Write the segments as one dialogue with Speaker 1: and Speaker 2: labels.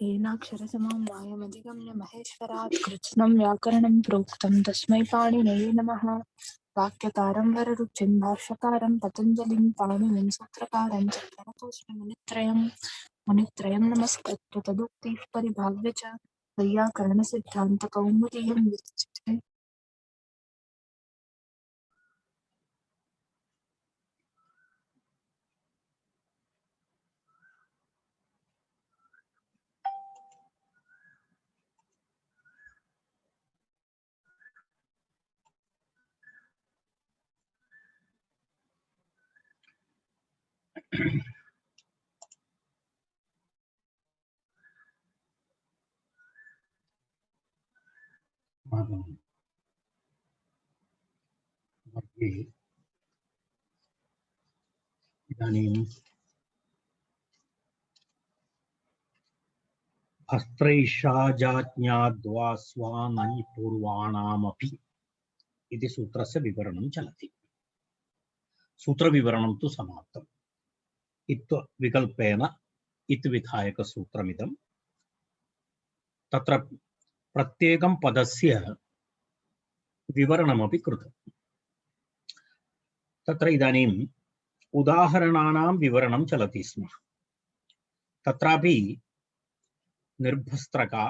Speaker 1: येनाक्षरसमं मायमधिगम्य महेश्वरात् कृत्स्नं व्याकरणं प्रोक्तं तस्मै पाणिनये नमः। वाक्यकारं वररुचिं भाष्यकारं पतञ्जलिं पाणिनिं सूत्रकारं च प्रणतोऽस्मि मुनित्रयं नमस्कृत्य तदुक्तिः परिभाव्य च वैयाकरणसिद्धान्तकौमुदीयं विरचिते।
Speaker 2: इदानीं हस्त्रैषाजाज्ञाद्वा स्वानञ् पूर्वाणामपि इति सूत्रस्य विवरणं चलति। सूत्रविवरणं तु समाप्तम्। इत्व विकल्पेन इत्विधायकसूत्रमिदं तत्र प्रत्येकं पदस्य विवरणमपि कृतम्। तत्र इदानीम् उदाहरणानां विवरणं चलति स्म। तत्रापि निर्भस्त्रका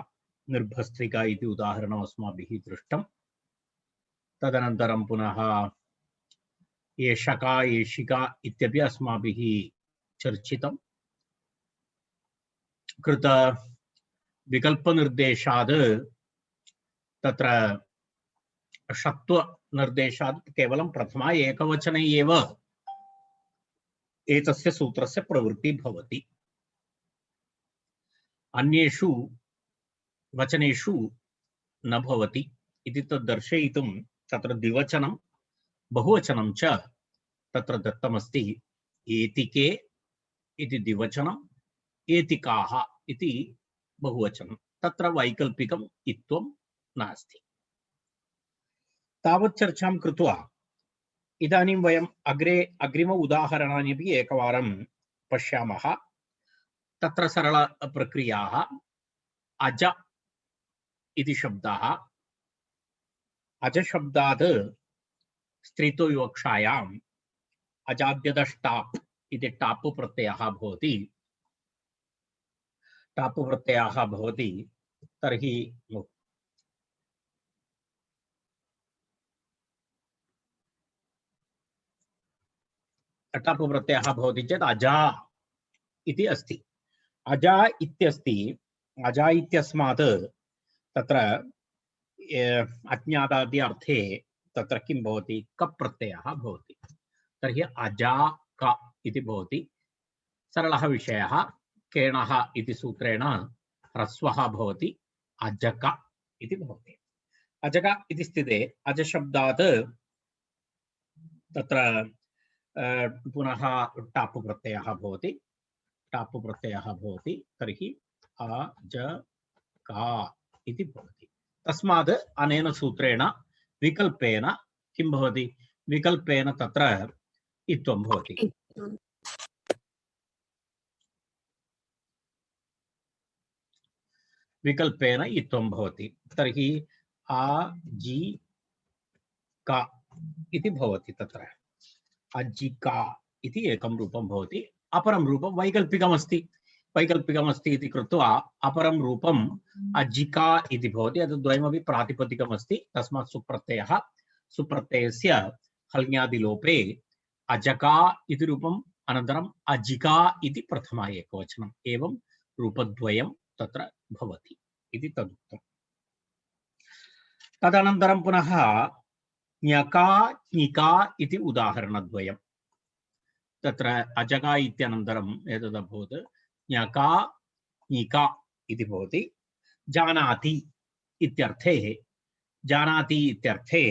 Speaker 2: निर्भस्त्रिका इति उदाहरणम् अस्माभिः दृष्टं। तदनन्तरं पुनः एषका एषिका इत्यपि अस्माभिः चर्चितं। कृत विकल्पनिर्देशात् तत्र षत्वनिर्देशात् केवलं प्रथमा एकवचने एव एतस्य सूत्रस्य प्रवृत्तिः भवति। अन्येषु वचनेषु न भवति इति तद् दर्शयितुं तत्र द्विवचनं बहुवचनं च तत्र दत्तमस्ति। एतिके इति द्विवचनम्, एतिकाः इति बहुवचनं। तत्र वैकल्पिकम् इत्थं नास्ति। तावत् चर्चां कृत्वा इदानीं वयम् अग्रिम उदाहरणानि अपि एकवारं पश्यामः। तत्र सरलप्रक्रियाः अज इति शब्दः, अजशब्दात् स्त्रीत्वविवक्षायाम् अजाद्यदष्टाप् इति टाप् प्रत्ययः भवति। टाप् प्रत्ययः भवति तर्हि टाप् प्रत्ययः भवति चेत् अजा इति अस्ति। अजा इत्यस्ति। अजा इत्यस्मात् तत्र अज्ञातादि अर्थे तत्र किं भवति? कप् प्रत्ययः भवति। तर्हि अजा क इति भवति। सरलः विषयः। केणः इति सूत्रेण ह्रस्वः भवति, अजक इति भवति। अजक इति स्थिते अजशब्दात् तत्र पुनः टाप् प्रत्ययः भवति। टाप् प्रत्ययः भवति तर्हि अजका इति भवति। तस्मात् अनेन सूत्रेण विकल्पेन किं भवति? विकल्पेन तत्र इत्वं भवति। विकल्पेन इत्वं भवति। तर्हि अजिका इति भवति। तत्र अजिका इति एकं रूपं भवति। अपरं रूपं वैकल्पिकमस्ति। वैकल्पिकमस्ति इति कृत्वा अपरं रूपम् अजिका इति भवति। द्वयमपि प्रातिपदिकमस्ति। तस्मात् सुप्रत्ययः, सुप्रत्ययस्य हल्ङ्यादिलोपे अजका इति रूपम्, अनन्तरम् अजिका इति प्रथमा एकवचनम्, एवं रूपद्वयं तत्र भवति इति तदुक्तम्। तदनन्तरं पुनः ञका ञिका इति उदाहरणद्वयं। तत्र अजका इत्यनन्तरम् एतदभूत् ञका ञिका इति भवति। जानाति इत्यर्थे, जानाति इत्यर्थे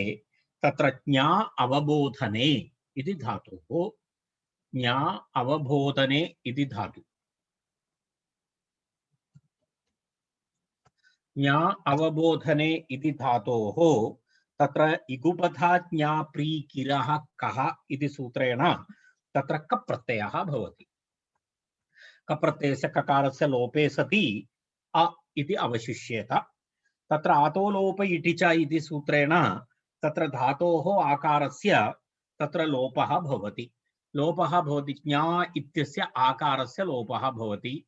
Speaker 2: तत्र ज्ञा अवबोधने इति धातुः, ज्ञा अवबोधने इति धातु, ज्ञा अवबोधने इति धातोः तत्र इगुपधा ज्ञा प्रीकिरः कः इति सूत्रेण तत्र कप् प्रत्ययः भवति। कप् प्रत्ययस्य ककारस्य लोपे सति अ इति अवशिष्येत। तत्र आतो लोप इति च इति सूत्रेण तत्र धातोः आकारस्य तत्र लोपः भवति। लोपः भवति, ज्ञा इत्यस्य आकारस्य लोपः भवति।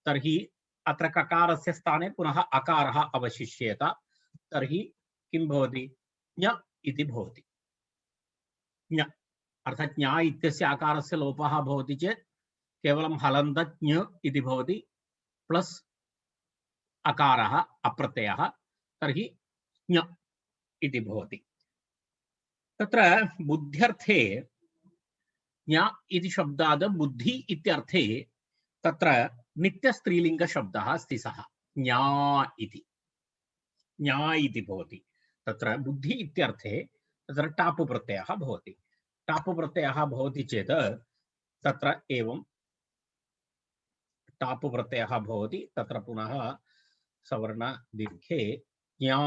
Speaker 2: तर्हि अत्र ककारस्य स्थाने पुनः अकारः अवशिष्येत। तर्हि किं भवति? ज्ञ इति भवति। ज्ञ अर्थात् ज्ञा इत्यस्य आकारस्य लोपः भवति चेत् केवलं हलन्त ज्ञ इति भवति, प्लस् अकारः अप्रत्ययः, तर्हि ज्ञ इति भवति। तत्र बुद्ध्यर्थे ज्ञा इति शब्दात् बुद्धि इत्यर्थे तत्र नित्यस्त्रीलिंग शब्दः अस्ति, सः ज्ञा इति। ज्ञा इति भवति। तत्र बुद्धि इत्यर्थे तत्र टापु प्रत्ययः भवति। टापु प्रत्ययः भवति चेत् तत्र एवं टापु प्रत्ययः भवति। तत्र पुनः सवर्ण दीर्घे ज्ञा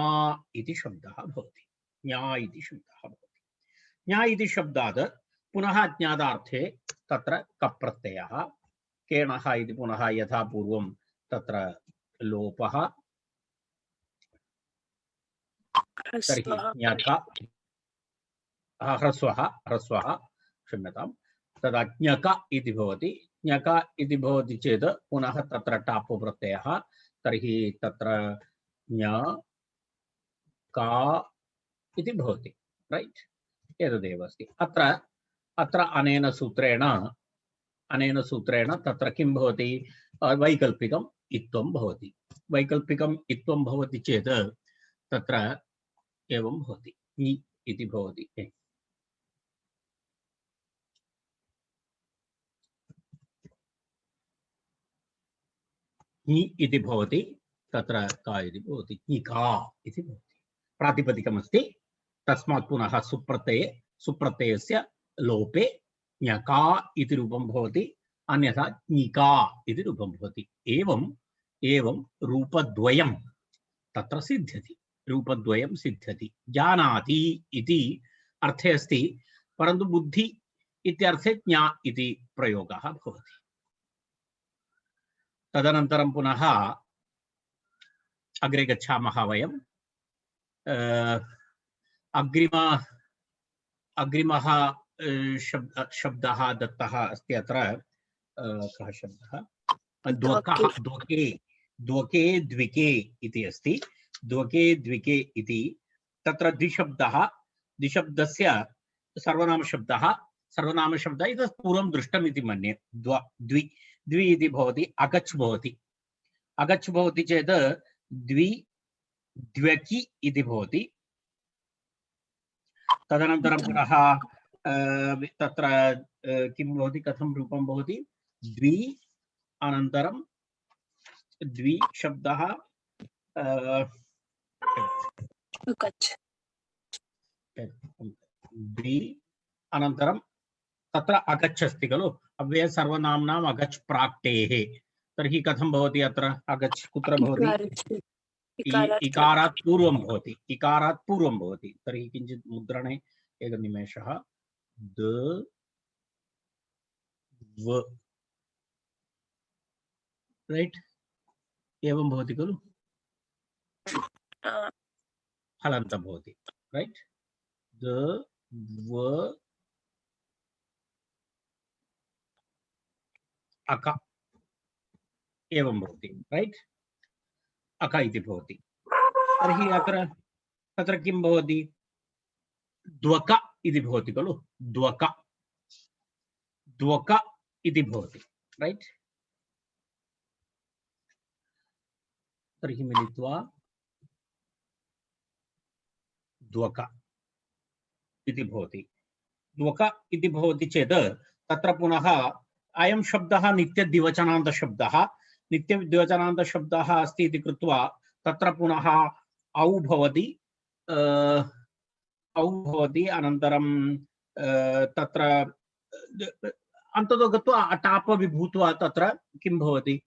Speaker 2: इति शब्दः भवति। ज्ञा इति शब्दः भवति। ज्ञा इति शब्दात् पुनः अज्ञातार्थे तत्र कप् प्रत्ययः केणः इति पुनः यथा पूर्वं तत्र लोपः, तर्हि ज्ञक ह्रस्वः क्षम्यतां, तदा ज्ञक इति भवति। ज्ञक इति भवति चेत् पुनः तत्र टापु प्रत्ययः, तर्हि तत्र ज्ञ का इति भवति, रैट्। एतदेव अस्ति। अत्र अनेन सूत्रेण तत्र किं भवति? वैकल्पिकम् इत्थं भवति। वैकल्पिकम् इत्थं भवति चेत् तत्र एवं भवति, इ इति भवति। इ इति भवति, तत्र का इति भवति, इका इति भवति। प्रातिपदिकमस्ति, तस्मात् पुनः सुप्रत्ययस्य लोपे ज्ञका इति रूपं भवति, अन्यथा ज्ञिका इति रूपं भवति। एवं रूपद्वयं तत्र सिद्ध्यति। रूपद्वयं सिद्ध्यति। जानाति इति अर्थे अस्ति, परन्तु बुद्धि इत्यर्थे ज्ञा इति प्रयोगः भवति। तदनन्तरं पुनः अग्रे गच्छामः वयं। अग्रिमः शब्दः दत्तः अस्ति अत्र। कः शब्दः? द्वके द्विके इति अस्ति। द्वके द्विके इति तत्र द्विशब्दस्य सर्वनामशब्दः इतः पूर्वं दृष्टम् इति मन्ये। द्वि इति भवति, अगच् भवति चेत् द्व्यकि इति भवति। तदनन्तरं पुनः तत्र किं भवति, कथं रूपं भवति? द्वि अनन्तरं द्वि शब्दः द्वि अनन्तरं तत्र अगच् अस्ति खलु, अव्यय सर्वनाम्नाम् अगच् प्राक्तेः। तर्हि कथं भवति अत्र अगच्? कुत्र भवति? इकारात् पूर्वं भवति। तर्हि किञ्चित् मुद्रणे एकनिमेषः। रैट्, एवं भवति खलु, हलन्त भवति, रैट्। अक एवं भवति, रैट्। अक इति भवति। तर्हि तत्र किं भवति? द्वक इति भवति खलु, द्वक इति भवति, रैट्। तर्हि मिलित्वा द्वक इति भवति। द्वक इति भवति चेत् तत्र पुनः अयं शब्दः नित्यद्विवचनान्तशब्दः अस्ति इति कृत्वा तत्र पुनः औ भवति। अनन्तरं तत्र अन्ततो गत्वा अटापवि भूत्वा तत्र किं भवति?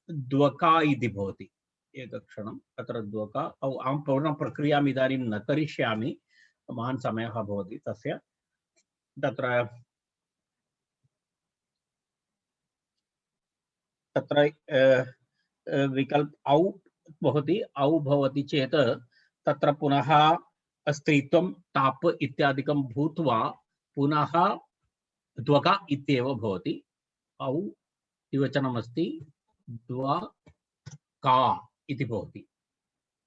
Speaker 2: द्वका इति भवति। एकक्षणं, तत्र द्वका अहं पूर्णप्रक्रियाम् इदानीं न करिष्यामि, महान् समयः भवति तस्य। तत्र विकल्प औ भवति, औ भवति चेत् तत्र पुनः स्त्रीत्वं ताप इत्यादिकं भूत्वा पुनः द्वका इत्येव भवति। औ द्विवचनमस्ति, द्वका इति भवति,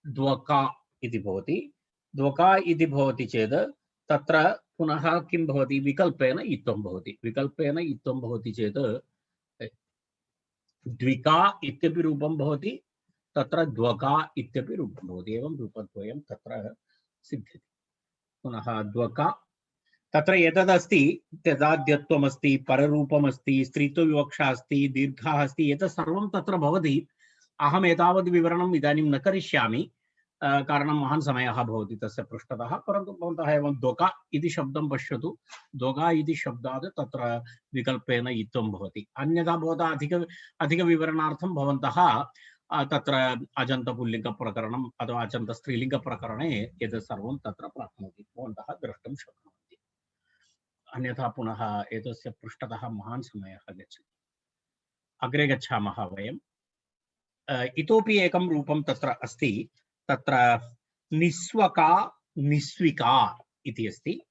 Speaker 2: द्वका इति भवति। द्वका इति भवति चेत् तत्र पुनः किं भवति, विकल्पेन इत्थं भवति। विकल्पेन इत्थं भवति चेत् द्विका इत्यपि रूपं भवति, तत्र द्वका इत्यपि रूपं भवति। एवं रूपद्वयं तत्र सिद्ध्यति। पुनः द्वका तत्र एतदस्ति, तदाद्यत्वमस्ति, पररूपमस्ति, स्त्रीत्वविवक्षा अस्ति, दीर्घः अस्ति, एतत् सर्वं तत्र भवति। अहम् एतावद् विवरणम् इदानीं न करिष्यामि, कारणं महान् समयः भवति तस्य पृष्ठतः। परन्तु भवन्तः एवं द्वका इति शब्दं पश्यतु। द्वका इति शब्दात् तत्र विकल्पेन इत्थं भवति। अन्यथा भवतः अधिकविवरणार्थं भवन्तः तत्र अजन्तपुल्लिङ्गप्रकरणम् अथवा अजन्तस्त्रीलिङ्गप्रकरणे एतत् सर्वं तत्र प्राप्नोति, भवन्तः द्रष्टुं शक्नुवन्ति। अन्यथा पुनः एतस्य पृष्ठतः महान् समयः गच्छति। अग्रे गच्छामः वयम्। इतोपि एकं रूपं तत्र अस्ति, तत्र निस्वका निस्विका इति अस्ति।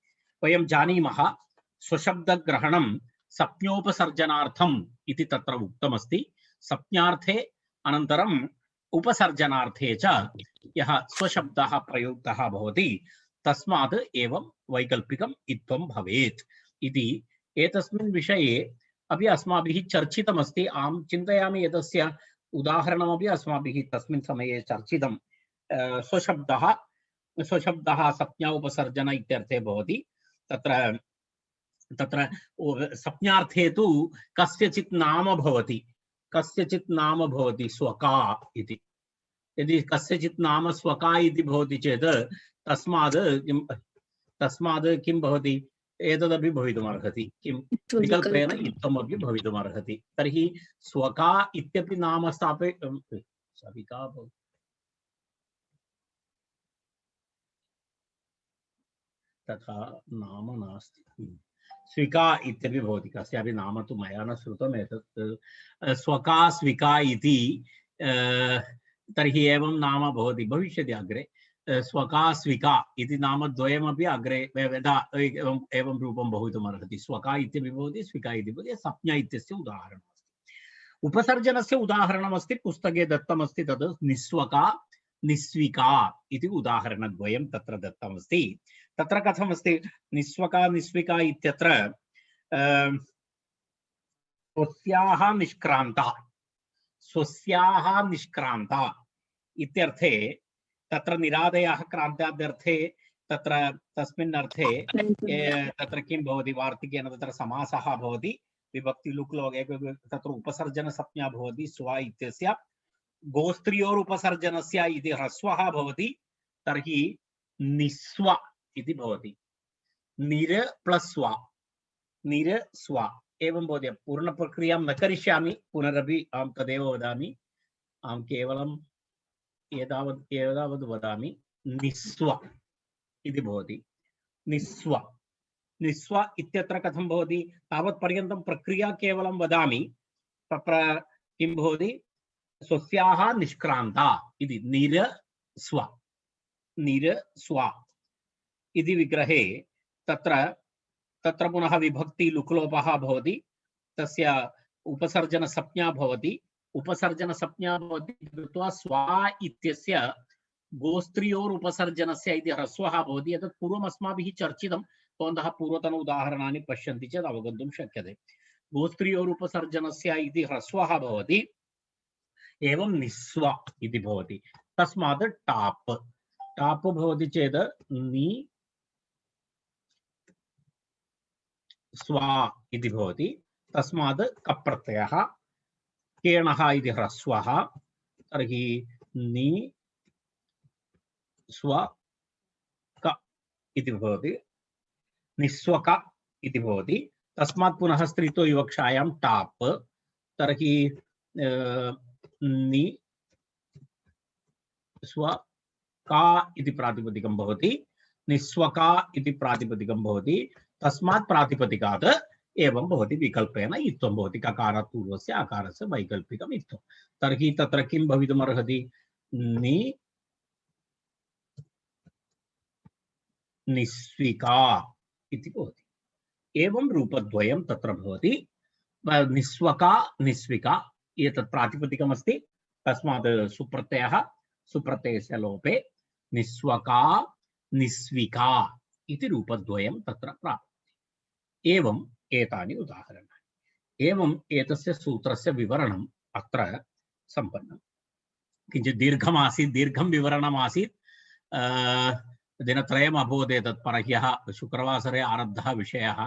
Speaker 2: वयं जानीमः स्वशब्दग्रहणं सप्ञोपसर्जनार्थम् इति तत्र उक्तमस्ति। सप्ञार्थे अनन्तरम् उपसर्जनार्थे च यः स्वशब्दः प्रयुक्तः भवति तस्मात् एवं वैकल्पिकम् इत्थं भवेत् इति एतस्मिन् विषये अपि अस्माभिः चर्चितमस्ति। अहं चिन्तयामि एतस्य उदाहरणमपि अस्माभिः तस्मिन् समये चर्चितं। स्वशब्दः सप्ञा उपसर्जन इत्यर्थे भवति। तत्र तत्र सप्ञार्थे तु कस्यचित् नाम भवति, कस्यचित् नाम भवति स्वका इति। यदि कस्यचित् नाम स्वका इति भवति चेत् तस्माद् किं भवति, एतदपि भवितुमर्हति, किं विकल्पेन इत्थमपि भवितुमर्हति। तर्हि स्वका इत्यपि नाम स्थापय सविका भवति, तथा नाम नास्ति। स्विका इत्यपि भवति, कस्यापि नाम तु मया न श्रुतम्। एतत् स्वका स्विका इति तर्हि एवं नाम भवति, भविष्यति अग्रे। स्वका स्विका इति नाम द्वयमपि अग्रे एवं रूपं भवितुमर्हति। स्वका इत्यपि भवति, स्विका इति भवति। सप्ञा इत्यस्य उदाहरणमस्ति। उपसर्जनस्य उदाहरणमस्ति, पुस्तके दत्तमस्ति। तद् निस्वका निस्विका इति उदाहरणद्वयं तत्र दत्तमस्ति। तत्र कथमस्ति, निस्वका निस्विका इत्यत्र स्वस्याः निष्क्रान्ता, स्वस्याः निष्क्रान्ता इत्यर्थे तत्र निरादयः क्रान्त्याद्यर्थे तत्र तस्मिन् अर्थे तत्र किं भवति, वार्तिकेन तत्र समासः भवति, विभक्ति लुक् लोगे तत्र उपसर्जनसंज्ञा भवति। स्व इत्यस्य गोस्त्रियोरुपसर्जनस्य इति ह्रस्वः भवति, तर्हि निस्व इति भवति। निर प्लस् स्व, निर स्व एवं भवति। पूर्णप्रक्रियां न करिष्यामि, पुनरपि अहं तदेव वदामि। अहं केवलं एतावद् वदामि। निस्व इति भवति। निस्व निस्व इत्यत्र कथं भवति, तावत्पर्यन्तं प्रक्रिया केवलं वदामि। तत्र किं भवति, स्वस्याः निष्क्रान्ता इति निर स्व, निर स्व इति विग्रहे तत्र पुनः विभक्ति लुक्लोपः भवति, तस्य उपसर्जनसंज्ञा भवति। उपसर्जनसंज्ञा भवति कृत्वा स्वा इत्यस्य गोस्त्रियोरुपसर्जनस्य इति ह्रस्वः भवति। एतत् पूर्वम् अस्माभिः चर्चितं, भवन्तः पूर्वतन उदाहरणानि पश्यन्ति चेत् अवगन्तुं शक्यते। गोस्त्रियोरुपसर्जनस्य इति ह्रस्वः भवति, एवं निस्व इति भवति। तस्मात् टाप् टाप् भवति चेत् नि स्वा इति भवति। तस्मात् कप् प्रत्ययः, केणः इति ह्रस्वः, तर्हि नि स्व क इति भवति, निस्वक इति भवति। तस्मात् पुनः स्त्रीत्वविवक्षायां टाप्, तर्हि नि स्व का इति प्रातिपदिकं भवति, निस्वका इति प्रातिपदिकं भवति। तस्मात् प्रातिपदिकात् एवं भवति विकल्पेन इत्थं भवति ककारात् पूर्वस्य आकारस्य वैकल्पिकम् इत्थं। तर्हि तत्र किं भवितुमर्हति नि निस्विका इति भवति। एवं रूपद्वयं तत्र भवति। निस्वका निस्विका एतत् प्रातिपदिकमस्ति, तस्मात् सुप्रत्ययः सुप्रत्ययस्य लोपे निस्वका निस्विका इति रूपद्वयं तत्र प्राप्यते। एवम् एतानि उदाहरणानि। एवम् एतस्य सूत्रस्य विवरणम् अत्र सम्पन्नम्। किञ्चित् दीर्घमासीत्, दीर्घं विवरणमासीत्। दिनत्रयम् अभवत् एतत् परह्यः शुक्रवासरे आरब्धः विषयः।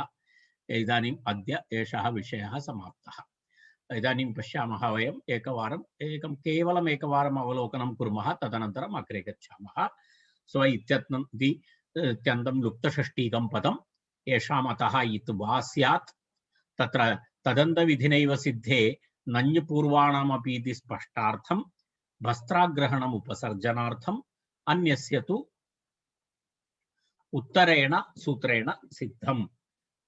Speaker 2: इदानीम् अद्य एषः विषयः समाप्तः। इदानीं पश्यामः वयम् केवलम् एकवारम् अवलोकनं कुर्मः, तदनन्तरम् अग्रे गच्छामः। स्व इत्यन्तं लुप्तषष्टिकं पदं येषाम् अतः इत् वा स्यात् तत्र तदन्तविधिनैव सिद्धे नञ्पूर्वाणामपि इति स्पष्टार्थं वस्त्राग्रहणम् उपसर्जनार्थम् अन्यस्य तु उत्तरेण सूत्रेण सिद्धम्।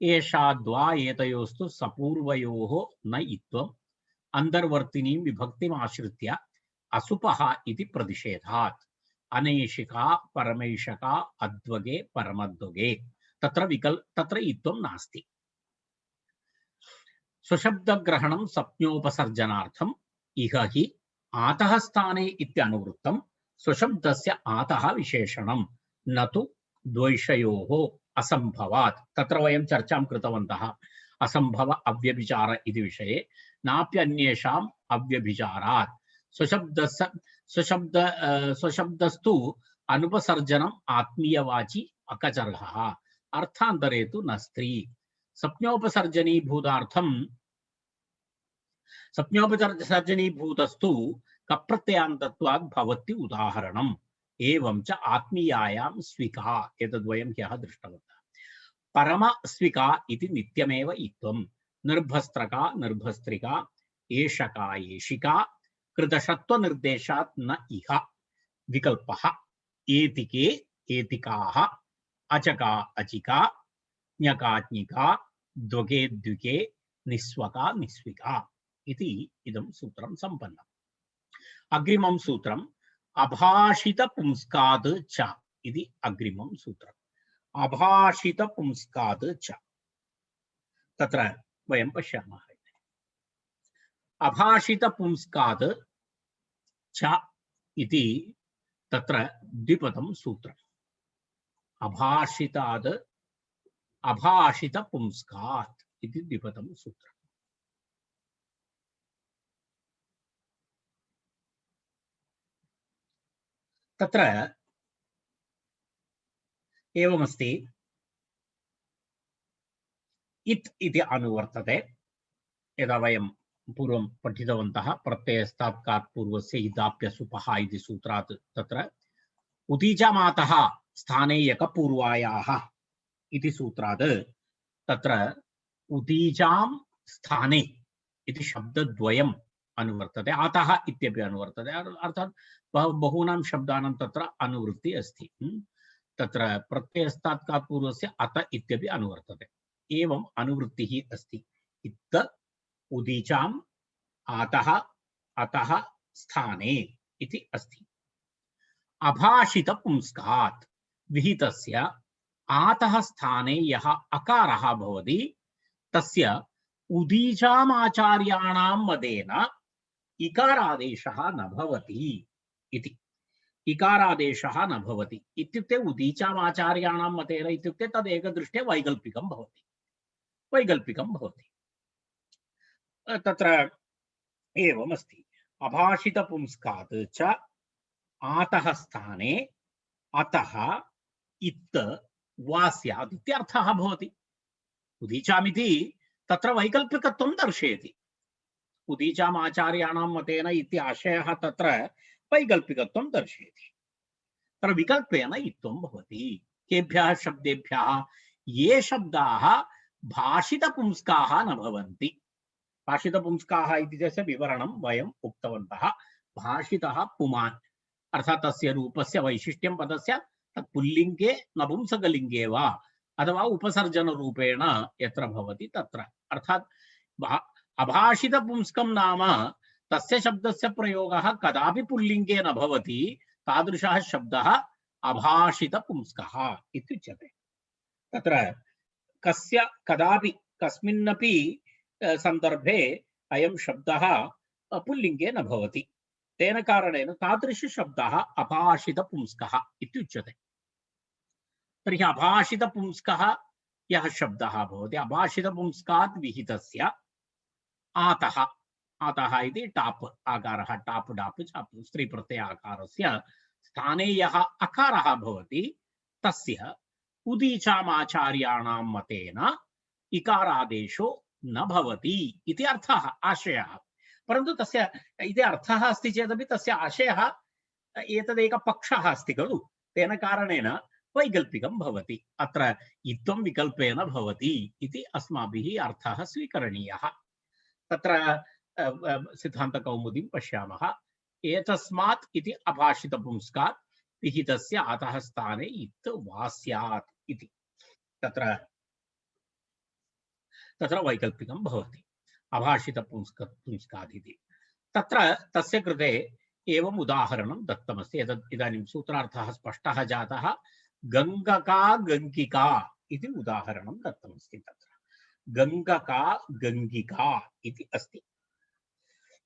Speaker 2: एषाद्वा एतयोस्तु सपूर्वयोः न इत्वम् अन्तर्वर्तिनीं विभक्तिमाश्रित्य असुपः इति प्रतिषेधात् अनैषिका परमैषका अद्वगे परमद्वगे तत्र इत्वं नास्ति। स्वशब्दग्रहणं सप्ञोपसर्जनार्थम् इह हि आतः स्थाने इत्यनुवृत्तं स्वशब्दस्य आतः विशेषणं न तु द्वैषयोः असंभवात्। तत्र वयं चर्चां कृतवन्तः असंभव अव्यभिचार इति विषये। नाप्यन्येषाम् अव्यभिचारात् स्वशब्दस्तु अनुपसर्जनम् आत्मीयवाची अकचर्हः अर्थान्तरे तु न स्त्री। सप्ञोपसर्जनीभूतस्तु कप्रत्ययान्तत्वात् भवति उदाहरणम्। एवं च आत्मीयायां स्विका एतद्वयं ह्यः दृष्टवन्तः। परमस्विका इति नित्यमेव इत्वं। निर्भस्त्रका निर्भस्त्रिका एषका एषिका कृतशत्वनिर्देशात् न इह विकल्पः। एतिके एतिकाः अचका अचिका ज्ञका ज्ञिका द्वगे द्विके निस्वका निस्विका इति इदं सूत्रं सम्पन्नम्। अग्रिमं सूत्रम् अभाषितपुंस्कात् च इति अग्रिमं सूत्रम्। अभाषितपुंस्कात् च तत्र वयं पश्यामः। अभाषितपुंस्कात् च इति तत्र द्विपदं सूत्रम्। अभाषितात् अभाषितपुंस्कात् इति द्विपदं सूत्रम्। तत्र एवमस्ति। इत् इति अनुवर्तते। यदा वयं पूर्वं पठितवन्तः प्रत्ययस्तात् पूर्वस्य इदाप्यसुपः इति सूत्रात् तत्र उदीचमातः स्थाने यकपूर्वायाः इति सूत्रात् तत्र उदीचां स्थाने इति शब्दद्वयम् अनुवर्तते। अतः इत्यपि अनुवर्तते। अर्थात् बहूनां शब्दानां तत्र अनुवृत्ति अस्ति। तत्र प्रत्ययस्तात् पूर्वस्य अत इत्यपि अनुवर्तते। एवम् अनुवृत्तिः अस्ति। इत्त उदीचाम् आतः अतः स्थाने इति अस्ति। अभाषितपुंस्कात् विहितस्य आतः स्थाने यः अकारः भवति तस्य उदीचामाचार्याणां मदेन इकारादेशः न भवति इति। इकारादेशः न भवति इत्युक्ते उदीचामाचार्याणां मतेन इत्युक्ते तदेकदृष्ट्या वैकल्पिकं भवति। तत्र एवमस्ति। अभाषितपुंस्कात् च आतः स्थाने अतः इत् वा स्यात् इत्यर्थः भवति। उदीचामिति तत्र वैकल्पिकत्वं दर्शयति। उदीचामाचार्याणां मतेन इति आशयः तत्र वैकल्पिकत्वं दर्शयति। तत्र विकल्पेन इत्थं भवति। केभ्यः शब्देभ्यः? ये शब्दाः भाषितपुंस्काः न भवन्ति। भाषितपुंस्काः इति तस्य विवरणं वयम् उक्तवन्तः। भाषितः पुमान् अर्थात् तस्य रूपस्य वैशिष्ट्यं पदस्य तत् पुल्लिङ्गे नपुंसकलिङ्गे वा अथवा उपसर्जनरूपेण यत्र भवति तत्र, अर्थात् अभाषितपुंस्कं नाम तस्य शब्दस्य प्रयोगः कदापि पुल्लिङ्गे न भवति, तादृशः शब्दः अभाषितपुंस्कः इत्युच्यते। तत्र कस्य कदापि कस्मिन्नपि सन्दर्भे अयं शब्दः पुल्लिङ्गे न भवति, तेन कारणेन तादृशशब्दः अभाषितपुंस्कः इत्युच्यते। तर्हि अभाषितपुंस्कः यः शब्दः भवति, अभाषितपुंस्कात् विहितस्य आतः, आतः इति टाप् आकारः, टाप् डाप् चाप् स्त्री प्रत्यय आकारस्य स्थाने यः अकारः भवति तस्य उदीचामाचार्याणां मतेन इकारादेशो न भवति इति अर्थः, आशयः। परन्तु तस्य इति अर्थः अस्ति चेदपि तस्य आशयः एतदेकः पक्षः अस्ति खलु, तेन कारणेन वैकल्पिकं भवति। अत्र इत्थं विकल्पेन भवति इति अस्माभिः अर्थः स्वीकरणीयः। तत्र सिद्धान्तकौमुदीं पश्यामः, एतस्मात् इति अभाषितपुंस्कात् विहितस्य अतः स्थाने इत् वा स्यात् इति तत्र वैकल्पिकं भवति, अभाषितपुंस्कात् इति। तत्र तस्य कृते एवम् उदाहरणं दत्तमस्ति। इदानीं सूत्रार्थः स्पष्टः जातः। गङ्गका गङ्गिका इति उदाहरणं दत्तमस्ति। तत्र गङ्गका गङ्गिका इति अस्ति।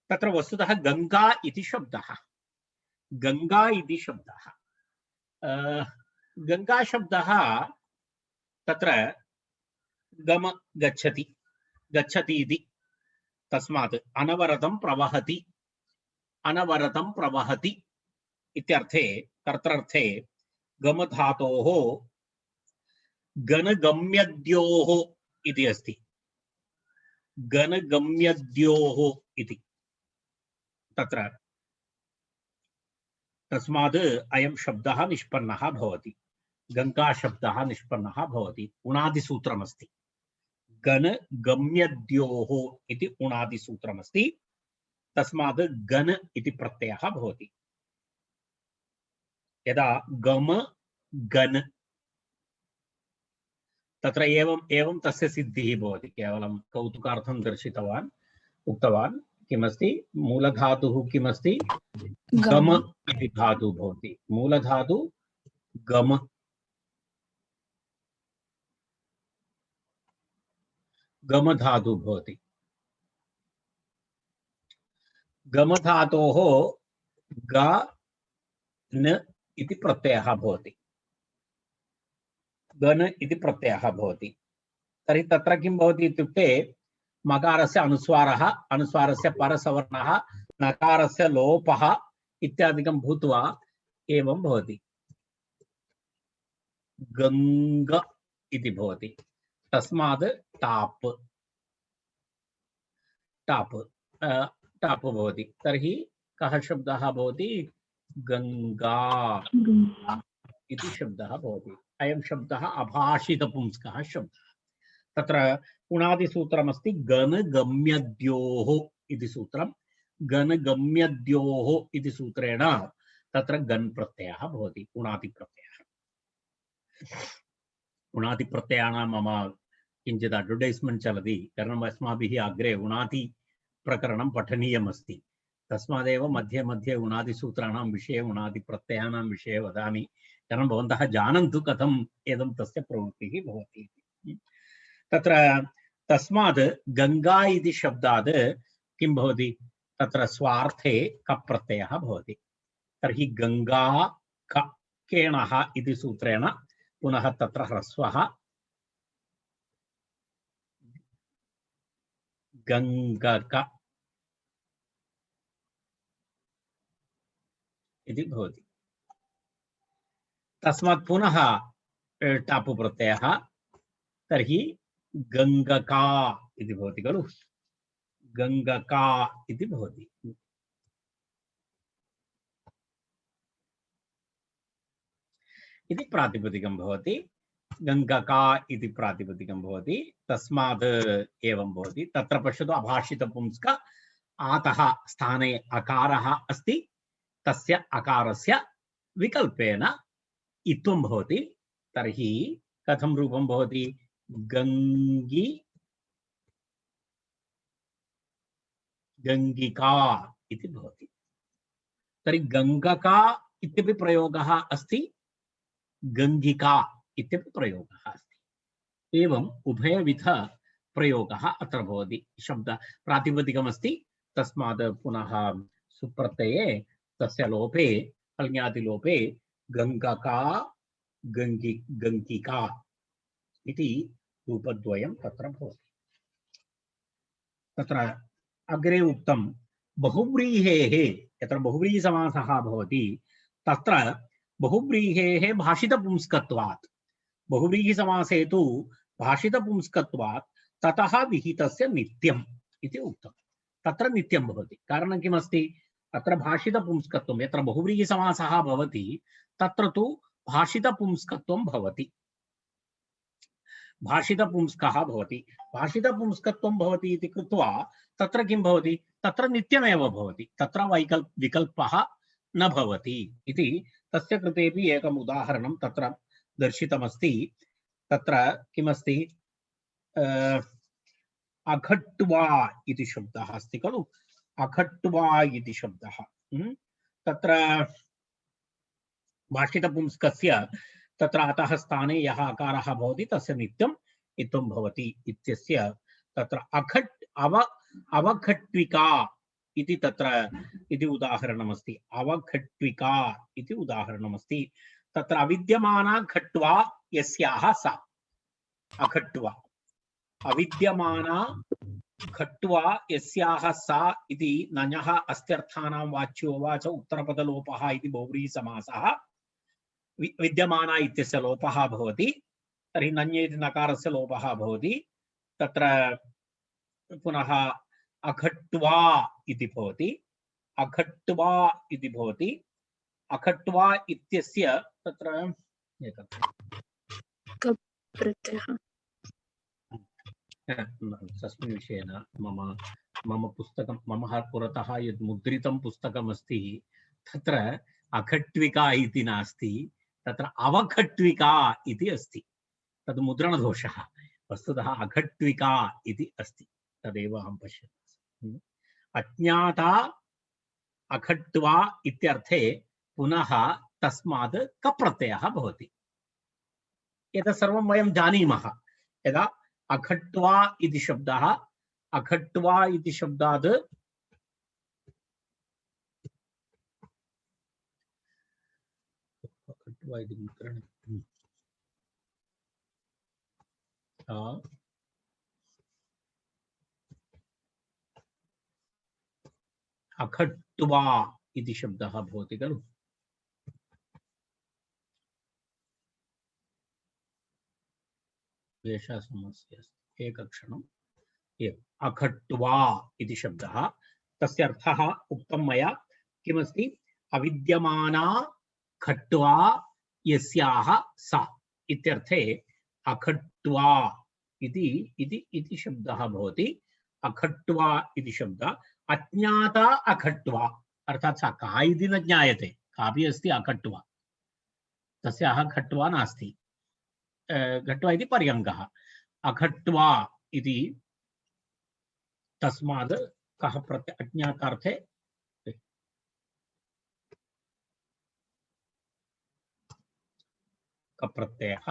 Speaker 2: तत्र वस्तुतः गङ्गा इति शब्दः, गङ्गा इति शब्दः, गङ्गा शब्दः तत्र गम गच्छति, गच्छति इति, तस्मात् अनवरतं प्रवहति, अनवरतं प्रवहति इत्यर्थे कर्तृर्थे गमधातोः गणगम्यद्योः इति अस्ति, गणगम्यद्योः इति। तत्र तस्मात् अयं शब्दः निष्पन्नः भवति, गङ्गा शब्दः निष्पन्नः भवति। उणादिसूत्रमस्ति, गणगम्यद्योः इति उणादिसूत्रमस्ति, तस्मात् गण इति प्रत्ययः भवति। यदा गम गण तत्र एवं तस्य सिद्धिः भवति। केवलं कौतुकार्थं दर्शितवान्, उक्तवान्। किमस्ति मूलधातुः, किमस्ति गम इति धातुः भवति, मूलधातु गम, गम धातुः भवति। गम धातोः ग न इति प्रत्ययः भवति, गण इति प्रत्ययः भवति। तर्हि तत्र किं भवति इत्युक्ते मकारस्य अनुस्वारः, अनुस्वारस्य परसवर्णः, नकारस्य लोपः इत्यादिकं भूत्वा एवं भवति, गङ्ग इति भवति। तस्मात् टाप् टाप् टाप् भवति। तर्हि कः शब्दः भवति? गङ्गा इति शब्दः भवति। अयं शब्दः अभाषितपुंस्कः शब्दः। तत्र उणादिसूत्रमस्ति, गणगम्यद्योः इति सूत्रं। गणगम्यद्योः इति सूत्रेण तत्र गन् प्रत्ययः भवति, उणादिप्रत्ययः। उणादिप्रत्ययानां मम किञ्चित् अड्वर्टैस्मेण्ट् चलति, कारणम् अस्माभिः अग्रे उणादि प्रकरणं पठनीयमस्ति। तस्मादेव मध्ये मध्ये उणादिसूत्राणां विषये, उणादिप्रत्ययानां विषये वदामि, कारणं भवन्तः जानन्तु कथम् एवं तस्य प्रवृत्तिः भवति। तत्र तस्मात् गङ्गा इति शब्दात् किं भवति? तत्र स्वार्थे कप् प्रत्ययः भवति। तर्हि गङ्गा क केणः इति सूत्रेण पुनः तत्र ह्रस्वः गङ्गक इति भवति। तस्मात् पुनः टापु प्रत्ययः, तर्हि गङ्गका इति भवति खलु, गङ्गका इति भवति। इति प्रातिपदिकं भवति, गङ्गका इति प्रातिपदिकं भवति। तस्मात् एवं भवति। तत्र पश्यतु, अभाषितपुंस्क आतः स्थाने अकारः अस्ति, तस्य अकारस्य विकल्पेन इत्वं भवति। तर्हि कथं रूपं भवति गंगी गंगिका इति भवति तर्हि गंगका इत्यपि प्रयोगः अस्ति गंगिका इत्यपि प्रयोगः अस्ति एवम् उभयविध प्रयोगः अत्र भवति शब्द प्रातिपदिकमस्ति तस्मात् पुनः सुप्रत्यये तस्य लोपे अल्ङ्यादिलोपे गंगका गंगिका इति रूपद्वयं तत्र भवति तत्र अग्रे उक्तं बहुव्रीहेः यत्र बहुव्रीहिसमासः भवति तत्र बहुव्रीहेः भाषितपुंस्कत्वात् बहुव्रीहिसमासे तु भाषितपुंस्कत्वात् ततः विहितस्य नित्यम् इति उक्तं तत्र नित्यं भवति कारणं किमस्ति अत्र भाषितपुंस्कत्वं यत्र बहुव्रीहिसमासः भवति तत्र तु भाषितपुंस्कत्वं भवति भाषितपुंस्कः भवति भाषितपुंस्कत्वं भवति इति कृत्वा तत्र किं भवति तत्र नित्यमेव भवति तत्र विकल्पः न भवति इति तस्य कृतेपि एकम् उदाहरणं तत्र दर्शितमस्ति तत्र किमस्ति अघट्वा इति शब्दः अस्ति खलु अघट्वा इति शब्दः तत्र भाषितपुंस्कस्य तत्र अतः स्थाने यः अकारः भवति तस्य नित्यम् इत्थं भवति इत्यस्य तत्र अवघट्विका इति तत्र इति उदाहरणमस्ति अवघट्विका इति उदाहरणमस्ति तत्र अविद्यमाना घट्वा यस्याः सा अघट्वा अविद्यमाना घट्वा यस्याः सा इति नञः अस्त्यर्थानां वाच्यो वा च उत्तरपदलोपः इति बहुव्रीहिसमासः विद्यमाना इत्यस्य लोपः भवति तर्हि नञ् इति नकारस्य लोपः भवति तत्र पुनः अघट्वा इति भवति अघट्वा इति भवति अघट्वा इत्यस्य तत्र तस्मिन् विषये मम पुस्तकं मम पुरतः यद् मुद्रितं पुस्तकमस्ति तत्र अघट्विका इति नास्ति तत्र अवघट्विका इति अस्ति तद् मुद्रणदोषः वस्तुतः अघट्विका इति अस्ति तदेव अहं पश्यन् अज्ञाता अघट्वा इत्यर्थे पुनः तस्मात् कप्रत्ययः भवति एतत् सर्वं वयं जानीमः यदा अघट्वा इति शब्दः अघट्वा इति शब्दात् अघट्वा इति शब्दः भवति खलु एषा समस्या अस्ति एकक्षणम् अघट्वा इति शब्दः तस्य अर्थः उक्तं मया किमस्ति अविद्यमाना घट्वा यस्याः सा इत्यर्थे अघट्वा इति शब्दः भवति अघट्वा इति शब्दः अज्ञाता अघट्वा अर्थात् सा का इति न ज्ञायते कापि अस्ति अघट्वा तस्याः घट्वा नास्ति घट्वा इति पर्यङ्गः अघट्वा इति तस्मात् कः प्रत्यय अज्ञातार्थे कप्रत्ययः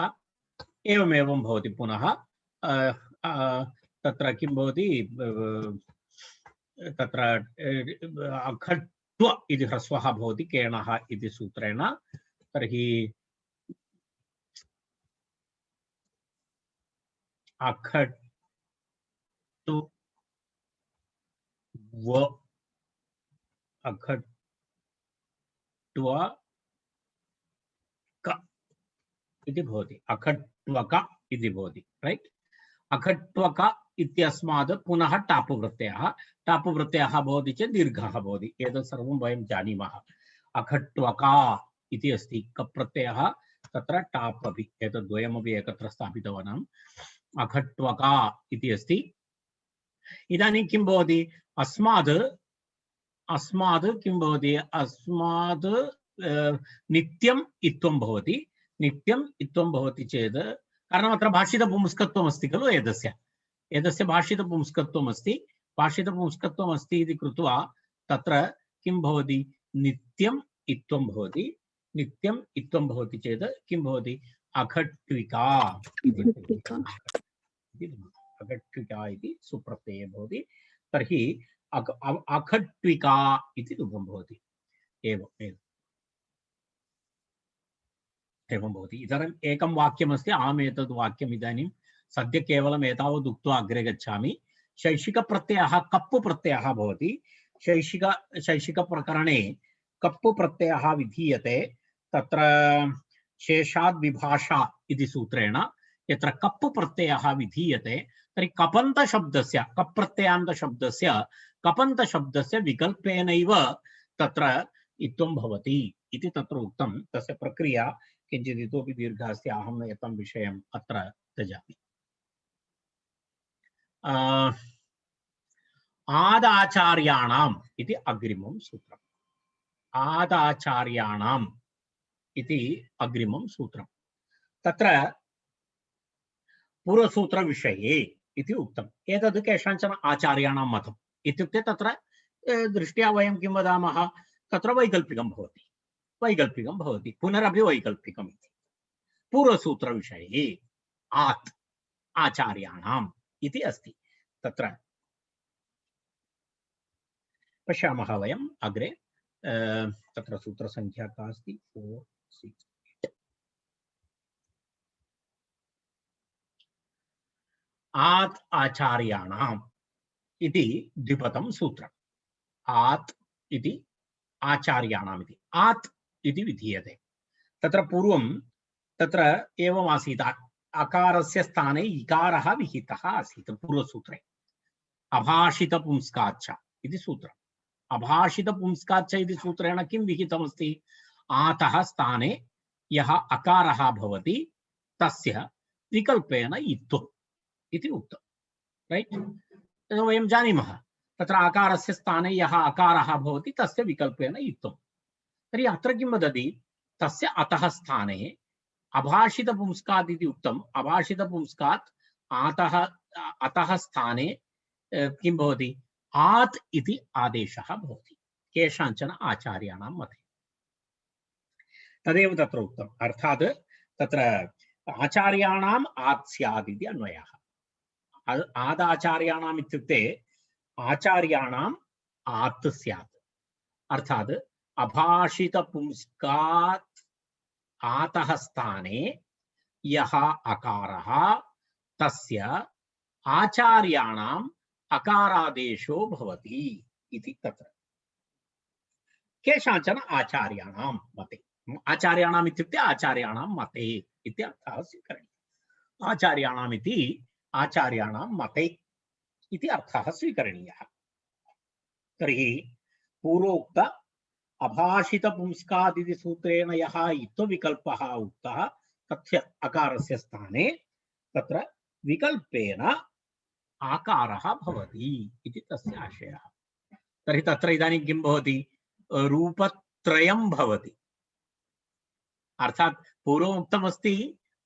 Speaker 2: एवमेवं भवति पुनः तत्र किं भवति तत्र अघट्व इति ह्रस्वः भवति केणः इति सूत्रेण तर्हि अघट्व अघट्व इति भवति अघट्वक इति भवति राइट अघट्वक इत्यस्मात् पुनः टापु प्रत्ययः भवति चेत् दीर्घः भवति एतत् सर्वं वयं जानीमः अघट्वका इति अस्ति कप् प्रत्ययः तत्र टाप् अपि एतत् द्वयमपि एकत्र स्थापितवानाम् अघट्वका इति अस्ति इदानीं किं भवति अस्मात् किं भवति अस्मात् नित्यम् इत्थं भवति नित्यम् इत्थं भवति चेत् कारणम् अत्र भाषितपुंस्कत्वमस्ति खलु एतस्य भाषितपुंस्कत्वमस्ति भाषितपुंस्कत्वमस्ति इति कृत्वा तत्र किं भवति नित्यम् इत्थं भवति नित्यम् इत्थं भवति चेत् किं भवति अघट्विका इति अघट्विका इति सुप्रत्यये भवति तर्हि अघट्विका इति रूपं भवति एवं भवति इतरम् एकं वाक्यमस्ति अहम् एतद् वाक्यम् इदानीं सद्य केवलम् एतावत् उक्त्वा अग्रे गच्छामि शैशिकप्रत्ययः कप्पु प्रत्ययः भवति शैशिकप्रकरणे कप्पु प्रत्ययः विधीयते तत्र शेषाद् विभाषा इति सूत्रेण यत्र कप्पु प्रत्ययः विधीयते तर्हि कपन्तशब्दस्य कप् प्रत्ययान्तशब्दस्य कपन्तशब्दस्य विकल्पेनैव तत्र इत्थं भवति इति तत्र उक्तं तस्य प्रक्रिया किञ्चित् इतोपि दीर्घा अस्ति अहम् एतं विषयम् अत्र त्यजामि आदाचार्याणाम् इति अग्रिमं सूत्रम् आदाचार्याणाम् इति अग्रिमं सूत्रम् तत्र पूर्वसूत्रविषये इति उक्तम् एतद् केषाञ्चन आचार्याणां मतम् इत्युक्ते तत्र दृष्ट्या वयं किं वदामः तत्र वैकल्पिकं भवति पुनरपि वैकल्पिकम् इति पूर्वसूत्रविषये आचार्याणाम् इति अस्ति तत्र पश्यामः वयम् अग्रे तत्र सूत्रसङ्ख्या का अस्ति 4 6 8 आत् आचार्याणाम् इति द्विपदं सूत्रम् आत् इति आचार्याणाम् इति आत् इति विधीयते तत्र पूर्वं तत्र एवम् आसीत् अकारस्य स्थाने इकारः विहितः आसीत् पूर्वसूत्रे अभाषितपुंस्काच्च इति सूत्रम् अभाषितपुंस्काच्च इति सूत्रेण किं विहितमस्ति आतः स्थाने यः अकारः भवति तस्य विकल्पेन इत्थम् इति उक्तं रैट् वयं जानीमः तत्र आकारस्य स्थाने यः अकारः भवति तस्य विकल्पेन इत्थम् तर्हि अत्र किं वदति तस्य अतः स्थाने अभाषितपुंस्कात् इति उक्तम् अभाषितपुंस्कात् अतः स्थाने किं भवति आत् इति आदेशः भवति केषाञ्चन आचार्याणां मते तदेव तत्र उक्तम् अर्थात् तत्र आचार्याणाम् आत् स्यात् इति अन्वयः आदाचार्याणाम् इत्युक्ते आचार्याणाम् आत् स्यात् अर्थात् अभाषितपुंस्कात् आतः स्थाने यः अकारः तस्य आचार्याणाम् अकारादेशो भवति इति तत्र केषाञ्चन आचार्याणां मते आचार्याणाम् इत्युक्ते आचार्याणां मते इति अर्थः स्वीकरणीयः आचार्याणाम् इति आचार्याणां मते इति अर्थः स्वीकरणीयः तर्हि पूर्वोक्त अभाषितपुंस्कात् इति सूत्रेण यः इत्थविकल्पः उक्तः तस्य अकारस्य स्थाने तत्र विकल्पेन आकारः भवति इति तस्य आशयः तर्हि तत्र इदानीं किं भवति रूपत्रयं भवति अर्थात् पूर्वम् उक्तमस्ति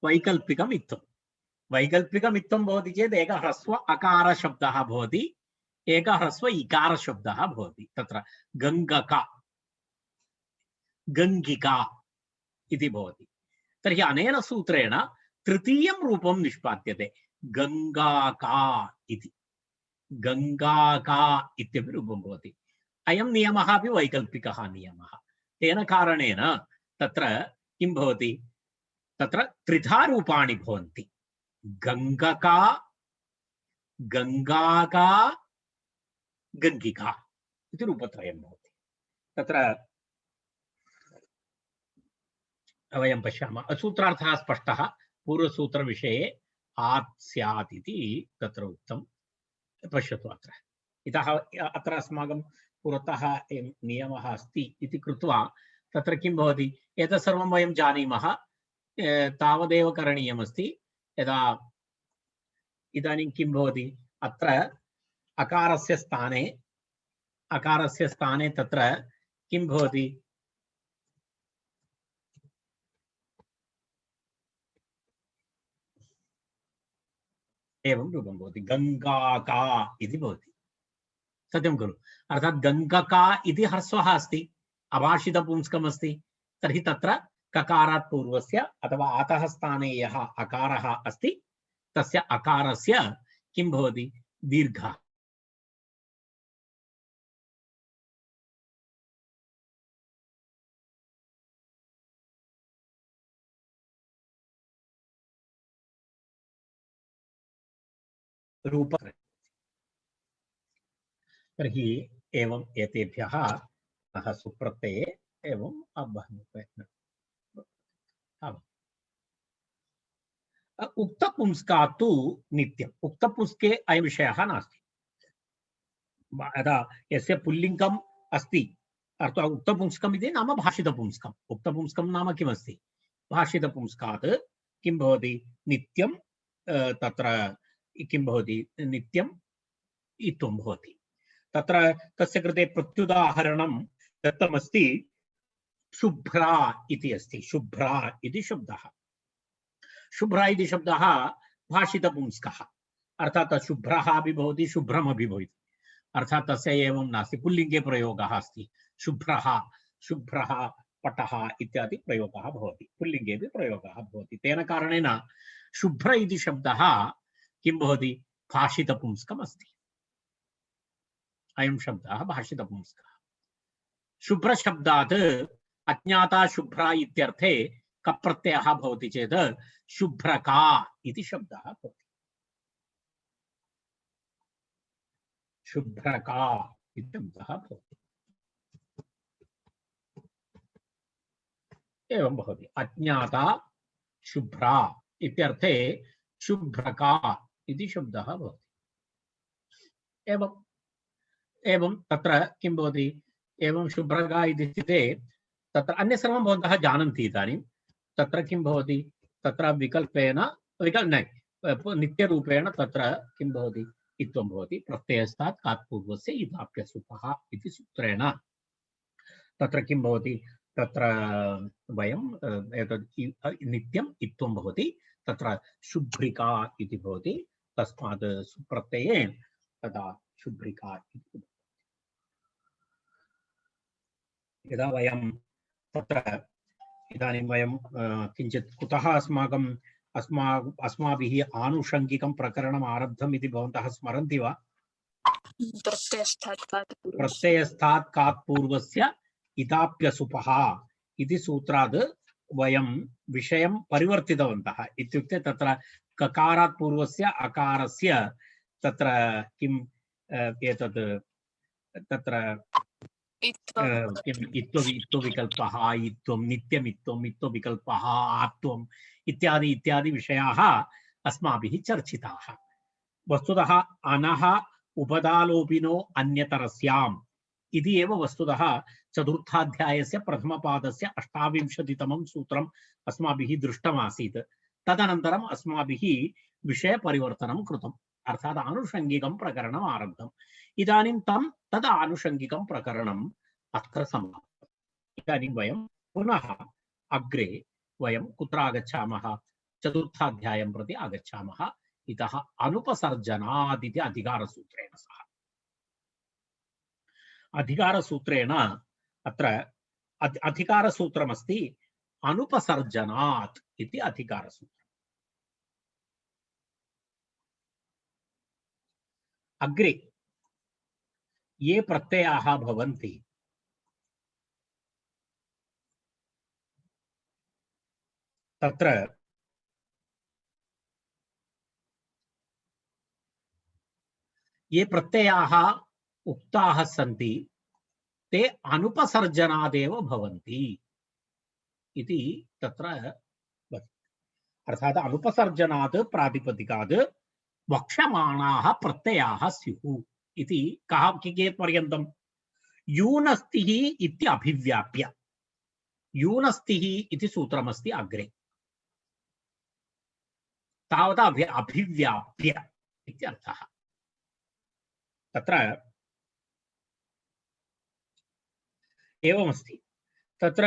Speaker 2: वैकल्पिकम् इत्थं भवति चेत् एकः ह्रस्व अकारशब्दः भवति एकः ह्रस्व इकारशब्दः भवति तत्र गङ्गका गङ्गिका इति भवति तर्हि अनेन सूत्रेण तृतीयं रूपं निष्पाद्यते गङ्गाका इति गङ्गाका इत्यपि रूपं भवति अयं नियमः अपि वैकल्पिकः नियमः तेन कारणेन तत्र किं भवति तत्र त्रिधा रूपाणि भवन्ति गङ्गका गङ्गाका गङ्गिका इति रूपत्रयं भवति तत्र वयं पश्यामः सूत्रार्थः स्पष्टः पूर्वसूत्रविषये आत् स्यात् इति तत्र उक्तं पश्यतु अत्र इतः अत्र अस्माकं पुरतः नियमः अस्ति इति कृत्वा तत्र किं भवति एतत् सर्वं वयं जानीमः तावदेव करणीयमस्ति यदा इदानीं किं भवति अत्र अकारस्य स्थाने तत्र किं भवति एवं रूपं भवति। गङ्गाका इति भवति, सत्यं खलु? अर्थात् गङ्गका इति ह्रस्वः अस्ति, अभाषितपुंस्कम् अस्ति, तर्हि तत्र ककारात् पूर्वस्य अथवा अतः स्थाने यः अकारः अस्ति तस्य अकारस्य किं भवति? दीर्घः। रूप तर्हि एवं एतेभ्यः सुप्रत्यये एवं उक्तपुंस्कात् तु नित्यम्। उक्तपुंस्के अयं विषयः नास्ति। यदा यस्य पुल्लिङ्गम् अस्ति अर्थात् उक्तपुंस्कम् इति नाम भाषितपुंस्कम्। उक्तपुंस्कं नाम किमस्ति? भाषितपुंस्कात् किं भवति? नित्यं तत्र किं भवति? नित्यम् इत्थं भवति। तत्र तस्य कृते प्रत्युदाहरणं दत्तमस्ति, शुभ्रा इति अस्ति। शुभ्रा इति शब्दः, शुभ्रा इति शब्दः भाषितपुंस्कः, अर्थात् शुभ्रः अपि भवति, शुभ्रमपि भवति, अर्थात् तस्य एवं नास्ति। पुल्लिङ्गे प्रयोगः अस्ति, शुभ्रः, शुभ्रः पटः इत्यादि प्रयोगः भवति, पुल्लिङ्गेपि प्रयोगः भवति। तेन कारणेन शुभ्र इति शब्दः किं भवति? भाषितपुंस्कम् अस्ति। अयं शब्दः भाषितपुंस्कः। शुभ्रशब्दात् अज्ञाता शुभ्रा इत्यर्थे कप् प्रत्ययः भवति चेत् शुभ्रका इति शब्दः भवति। शुभ्रका इति शब्दः भवति। एवं भवति। अज्ञाता शुभ्रा इत्यर्थे शुभ्रका इति शब्दः भवति। एवं तत्र किं भवति? एवं शुभ्रका इति स्थिते तत्र अन्य सर्वं भवन्तः जानन्ति। इदानीं तत्र किं भवति? तत्र विकल्पेन नित्यरूपेण तत्र किं भवति? इत्थं भवति। प्रत्ययस्तात् कात् पूर्वस्य इदाप्यसुपः इति सूत्रेण तत्र किं भवति? तत्र वयं एतत् नित्यम् इत्थं भवति। तत्र शुभ्रिका इति भवति, तस्मात् सुप्रत्यये तदा शुभ्रिका इति। यदा वयं तत्र इदानीं वयं किञ्चित् कुतः अस्माभिः आनुषङ्गिकं प्रकरणम् आरब्धम् इति भवन्तः स्मरन्ति वा? प्रत्ययस्थात् कात् पूर्वस्य इदाप्यसुपः इति सूत्रात् वयं विषयं परिवर्तितवन्तः। इत्युक्ते तत्र ककारात् पूर्वस्य अकारस्य तत्र किम् एतत् तत्र इत्त्व विकल्पः, इत्त्वं, नित्यमित्त्वम्, इत्त्व विकल्पः, आत्त्वम् इत्यादि इत्यादि विषयाः अस्माभिः चर्चिताः। वस्तुतः अनः उपदालोपिनो अन्यतरस्याम् इति एव वस्तुतः चतुर्थाध्यायस्य प्रथमपादस्य 28तमं सूत्रम् अस्माभिः दृष्टमासीत्। तदनन्तरम् अस्माभिः विषयपरिवर्तनं कृतम्, अर्थात् आनुषङ्गिकं प्रकरणम् आरब्धम्। इदानीं तद् आनुषङ्गिकं प्रकरणम् अत्र समाप्तम्। इदानीं वयं पुनः अग्रे वयं कुत्र आगच्छामः? चतुर्थाध्यायं प्रति आगच्छामः। इतः अनुपसर्जनात् इति अधिकारसूत्रेण सह। अधिकारसूत्रेण अत्र अधिकारसूत्रमस्ति अनुपसर्जनात् इति अधिकारसूत्रम्। अग्रे ये प्रत्ययाः भवन्ति तत्र ये प्रत्ययाः उक्ताः सन्ति ते अनुपसर्जनादेव भवन्ति इति तत्र अर्थात् अनुपसर्जनात् प्रातिपदिकात् वक्ष्यमाणाः प्रत्ययाः स्युः इति कः कियत्पर्यन्तं? यूनस्तिः इति अभिव्याप्य, यूनस्तिः इति सूत्रमस्ति अग्रे, तावता अभिव्याप्य इत्यर्थः। तत्र एवमस्ति, तत्र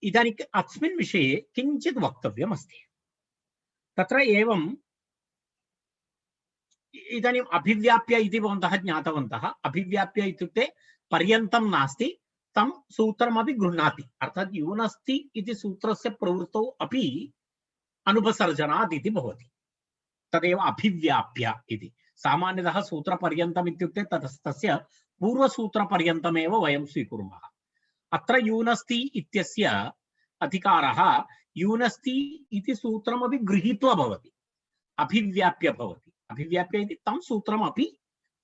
Speaker 2: इदानीम् अस्मिन् विषये किञ्चित् वक्तव्यमस्ति। तत्र एवम् इदानीम् अभिव्याप्य इति भवन्तः ज्ञातवन्तः। अभिव्याप्य इत्युक्ते पर्यन्तं नास्ति, तं सूत्रमपि गृह्णाति, अर्थात् यूनस्ति इति सूत्रस्य प्रवृत्तौ अपि अनुपसर्जनात् इति भवति। तदेव अभिव्याप्य इति। सामान्यतः सूत्रपर्यन्तम् इत्युक्ते तस्य पूर्वसूत्रपर्यन्तमेव वयं स्वीकुर्मः। अत्र यूनस्ति इत्यस्य अधिकारः यूनस्ति इति सूत्रमपि गृहीत्वा भवति, अभिव्याप्य भवति। अभिव्याप्य इति तं सूत्रमपि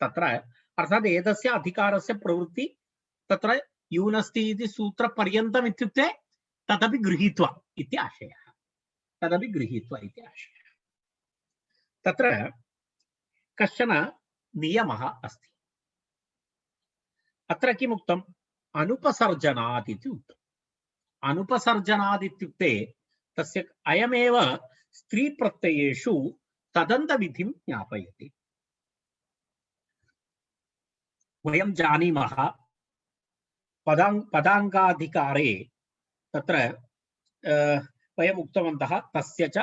Speaker 2: तत्र, अर्थात् एतस्य अधिकारस्य प्रवृत्ति तत्र यूनस्ति इति सूत्रपर्यन्तम् इत्युक्ते तदपि गृहीत्वा इति आशयः। तदपि गृहीत्वा इति आशयः। तत्र कश्चन नियमः अस्ति। अत्र किम् उक्तम्? अनुपसर्जनात् इति उक्तम्। अनुपसर्जनात् इत्युक्ते तस्य अयमेव स्त्री प्रत्ययेषु तदन्तविधिं ज्ञापयति। वयं जानीमः पदाङ्गाधिकारे तत्र वयम् उक्तवन्तः तस्य च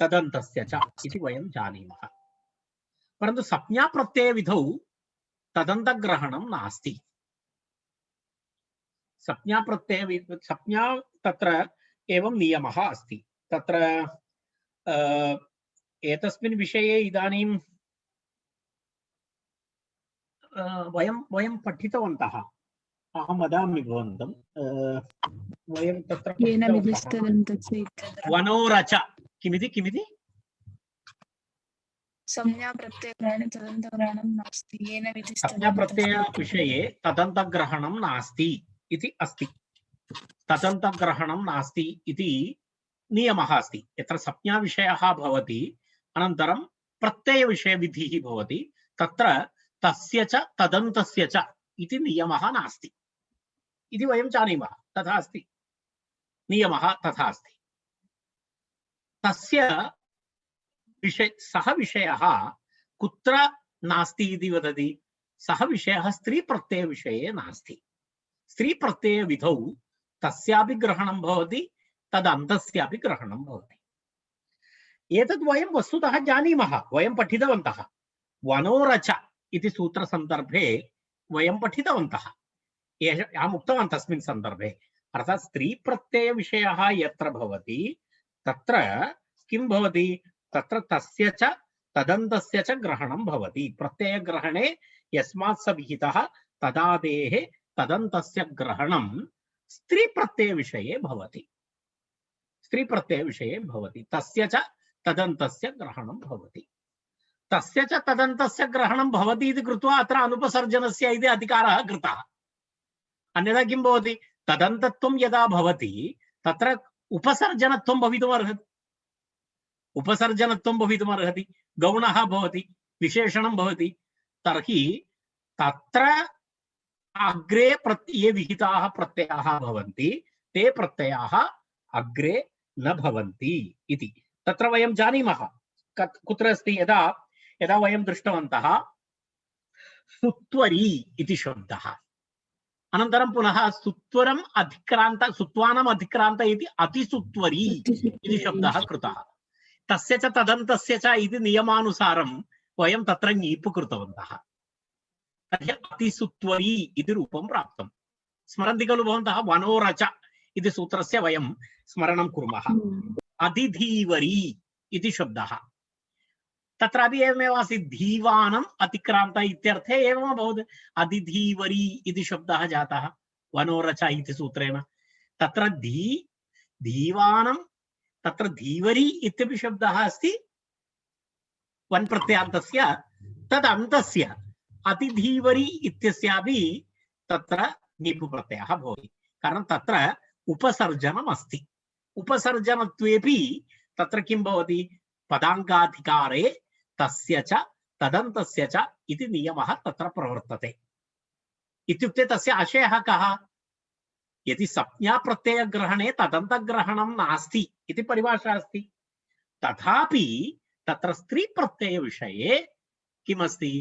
Speaker 2: तदन्तस्य च इति वयं जानीमः। परन्तु संज्ञाप्रत्ययविधौ तदन्तग्रहणं नास्ति। संज्ञा तत्र एवं नियमः अस्ति। तत्र एतस्मिन् विषये इदानीं वयं पठितवन्तः। अहं वदामि भवन्तं, वयं तत्र वनोरच किमिति किमिति
Speaker 1: संज्ञाप्रत्ययग्रहणे तदन्तग्रहणं नास्ति, येन विधिस्तदन्तं।
Speaker 2: संज्ञाप्रत्ययविषये तदन्तग्रहणं नास्ति इति अस्ति। तदन्तग्रहणं नास्ति इति नियमः अस्ति। यत्र संज्ञाविषयः भवति अनन्तरं प्रत्ययविषयविधिः भवति, तत्र तस्य च तदन्तस्य च इति नियमः नास्ति इति वयं जानीमः। तथा अस्ति, नियमः तथा अस्ति। तस्य सः विषयः कुत्र नास्ति इति वदति? सः विषयः स्त्रीप्रत्ययविषये नास्ति। स्त्रीप्रत्ययविधौ तस्यापि ग्रहणं भवति, तदन्तस्यापि ग्रहणं भवति। एतद् वयं वस्तुतः जानीमः, वयं पठितवन्तः। वनोरच इति सूत्रसन्दर्भे वयं पठितवन्तः। अहम् उक्तवान् तस्मिन् सन्दर्भे, अर्थात् स्त्रीप्रत्ययविषयः यत्र भवति तत्र किं भवति? तत्र तस्य च तदन्तस्य च ग्रहणं भवति। प्रत्ययग्रहणे यस्मात् स विहितः तदादेः तदन्तस्य ग्रहणं स्त्रीप्रत्ययविषये भवति। स्त्रीप्रत्ययविषये भवति, तस्य च तदन्तस्य ग्रहणं भवति। तस्य च तदन्तस्य ग्रहणं भवति इति कृत्वा अत्र अनुपसर्जनस्य इति अधिकारः कृतः। अन्यथा किं भवति? तदन्तत्वं यदा भवति तत्र उपसर्जनत्वं भवितुमर्हति। उपसर्जनत्वं भवितुमर्हति, गौणः भवति, विशेषणं भवति। तर्हि तत्र अग्रे ये विहिताः प्रत्ययाः भवन्ति ते प्रत्ययाः अग्रे न भवन्ति इति तत्र वयं जानीमः। कुत्र अस्ति? यदा यदा वयं दृष्टवन्तः सुत्वरी इति शब्दः, अनन्तरं पुनः सुत्वरम् अधिक्रान्त, सुत्वानम् अधिक्रान्त इति अतिसुत्वरी इति शब्दः कृतः। तस्य च तदन्तस्य च इति नियमानुसारं वयं तत्र ङीप् कृतवन्तः। तर्हि अतिसुत्वरी इति रूपं प्राप्तं। स्मरन्ति खलु भवन्तः? वनोरच इति सूत्रस्य वयं स्मरणं कुर्मः। अधिधीवरी इति शब्दः, तत्रापि एवमेव आसीत्। धीवानम् अतिक्रान्त इत्यर्थे एवम् अभवत्। अधिधीवरी इति शब्दः जातः वनोरच इति सूत्रेण। तत्र धीवानं, तत्र धीवरी इत्यपि शब्दः अस्ति वन् प्रत्ययान्तस्य, तदन्तस्य अतिधीवरी इत्यस्यापि तत्र ङीप् प्रत्ययः भवति। कारणं तत्र उपसर्जनम् अस्ति। उपसर्जनत्वेपि तत्र किं भवति? पदाङ्गाधिकारे तस्य च तदन्तस्य च इति नियमः तत्र प्रवर्तते। इत्युक्ते तस्य आशयः कः? यदि संज्ञाप्रत्ययग्रहणे तदन्तग्रहणं नास्ति इति परिभाषा अस्ति, तथापि तत्र स्त्रीप्रत्ययविषये किमस्ति?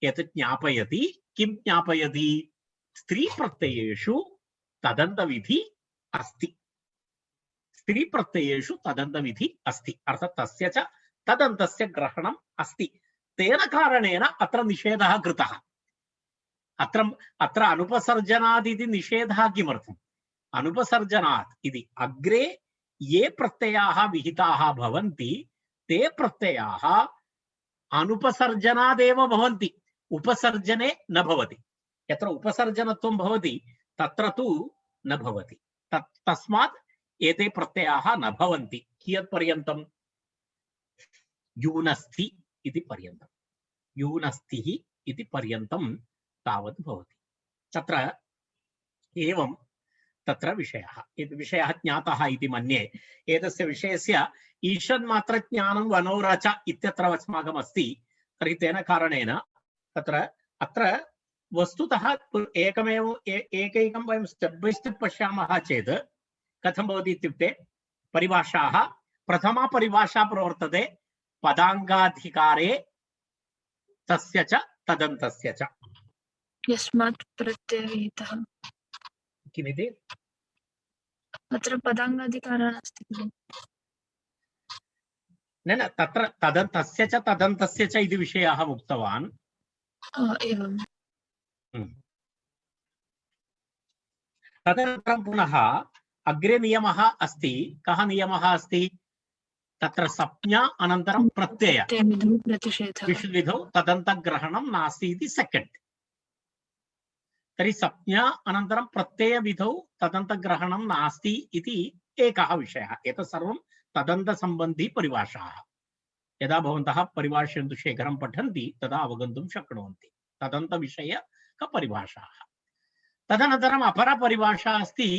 Speaker 2: यत् ज्ञापयति। किं ज्ञापयति? स्त्रीप्रत्ययेषु तदन्तविधि अस्ति। स्त्री प्रत्ययेषु तदन्तविधि अस्ति अर्थात् तस्य च तदन्तस्य ग्रहणम् अस्ति तेन कारणेन अत्र निषेधः कृतः अत्र अत्र अनुपसर्जनात् इति निषेधः किमर्थम् अनुपसर्जनात् इति अग्रे ये प्रत्ययाः विहिताः भवन्ति ते प्रत्ययाः अनुपसर्जनादेव भवन्ति उपसर्जने न भवति यत्र उपसर्जनत्वं भवति तत्र तु न भवति तस्मात् एते प्रत्ययाः न भवन्ति कियत् पर्यन्तं यूनस्थि इति पर्यन्तं यूनस्तिः इति पर्यन्तं तावत् भवति तत्र एवं तत्र विषयः ज्ञातः इति मन्ये एतस्य विषयस्य ईषन्मात्रज्ञानं वनोरच इत्यत्र अस्माकम् अस्ति तर्हि तेन कारणेन तत्र अत्र वस्तुतः एकैकं वयं स्टेप् बै स्टेप् पश्यामः चेत् कथं भवति इत्युक्ते परिभाषाः प्रथमा परिभाषा प्रवर्तते पदाङ्गाधिकारे तस्य च तदन्तस्य च
Speaker 1: यस्मात् प्रत्ययविहितः
Speaker 2: किमिति
Speaker 1: अत्र पदाङ्गाधिकारः नास्ति खलु
Speaker 2: न तत्र तदन्तस्य च तदन्तस्य च इति विषयः उक्तवान्
Speaker 1: एवं
Speaker 2: तदनन्तरं पुनः अग्रे नियमः अस्ति कः नियमः अस्ति तत्र संज्ञा अनन्तरं प्रत्यय विषयविधौ तदन्तग्रहणं नास्ति इति सेकेण्ड् तर्हि संज्ञा अनन्तरं प्रत्ययविधौ तदन्तग्रहणं नास्ति इति एकः विषयः एतत् सर्वं तदन्तसम्बन्धी परिभाषाः यदा भवन्तः परिभाषेन्दुशेखरं पठन्ति तदा अवगन्तुं शक्नुवन्ति तदन्तविषयकपरिभाषाः तदनन्तरम् अपरा परिभाषा अस्ति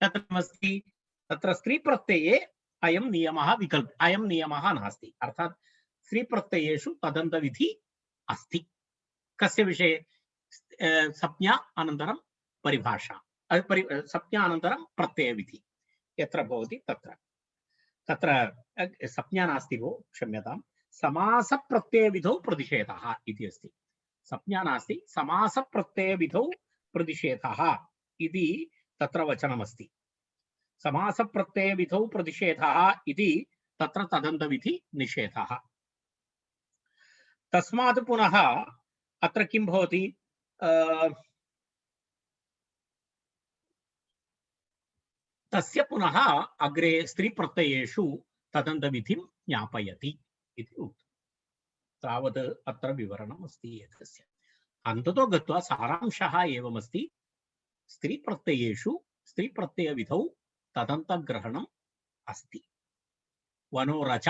Speaker 2: तत्र स्त्रीप्रत्यये अयं नियमः नास्ति अर्थात् स्त्रीप्रत्ययेषु तदन्तविधि अस्ति कस्य विषये संज्ञा अनन्तरं परिभाषा संज्ञा अनन्तरं प्रत्ययविधि यत्र भवति तत्र संज्ञा नास्ति भो क्षम्यतां समासप्रत्ययविधौ प्रतिषेधः इति अस्ति संज्ञा नास्ति समासप्रत्ययविधौ प्रतिषेधः इति तत्र वचनमस्ति समासप्रत्ययविधौ प्रतिषेधः इति तत्र तदन्तविधि निषेधः तस्मात् पुनः अत्र किं भवति तस्य पुनः अग्रे स्त्रीप्रत्ययेषु तदन्तविधिं ज्ञापयति इति उक्तं तावत् अत्र विवरणम् अस्ति एतस्य अन्ततो गत्वा सारांशः एवमस्ति स्त्रीप्रत्ययेषु स्त्रीप्रत्ययविधौ तदन्तग्रहणम् अस्ति वनोरच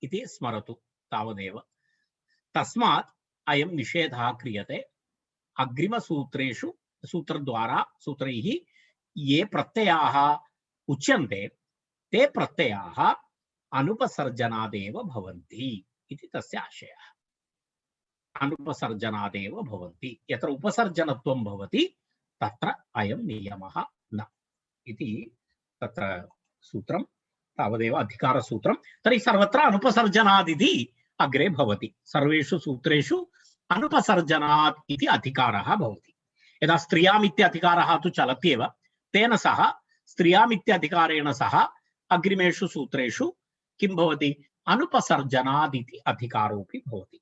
Speaker 2: इति स्मरतु तावदेव तस्मात् अयं निषेधः क्रियते अग्रिमसूत्रेषु सूत्रैः ये प्रत्ययाः उच्यन्ते ते प्रत्ययाः अनुपसर्जनादेव भवन्ति इति तस्य आशयः अनुपसर्जनादेव भवन्ति यत्र उपसर्जनत्वं भवति तत्र अयं नियमः न इति तत्र सूत्रं तावदेव अधिकारसूत्रं तर्हि सर्वत्र अनुपसर्जनादिति अग्रे भवति सर्वेषु सूत्रेषु अनुपसर्जनात् इति अधिकारः भवति यदा स्त्रियाम् इत्यधिकारः तु चलत्येव तेन सह स्त्रियाम् इत्यधिकारेण सह अग्रिमेषु सूत्रेषु किं भवति अनुपसर्जनात् इति अधिकारोऽपि भवति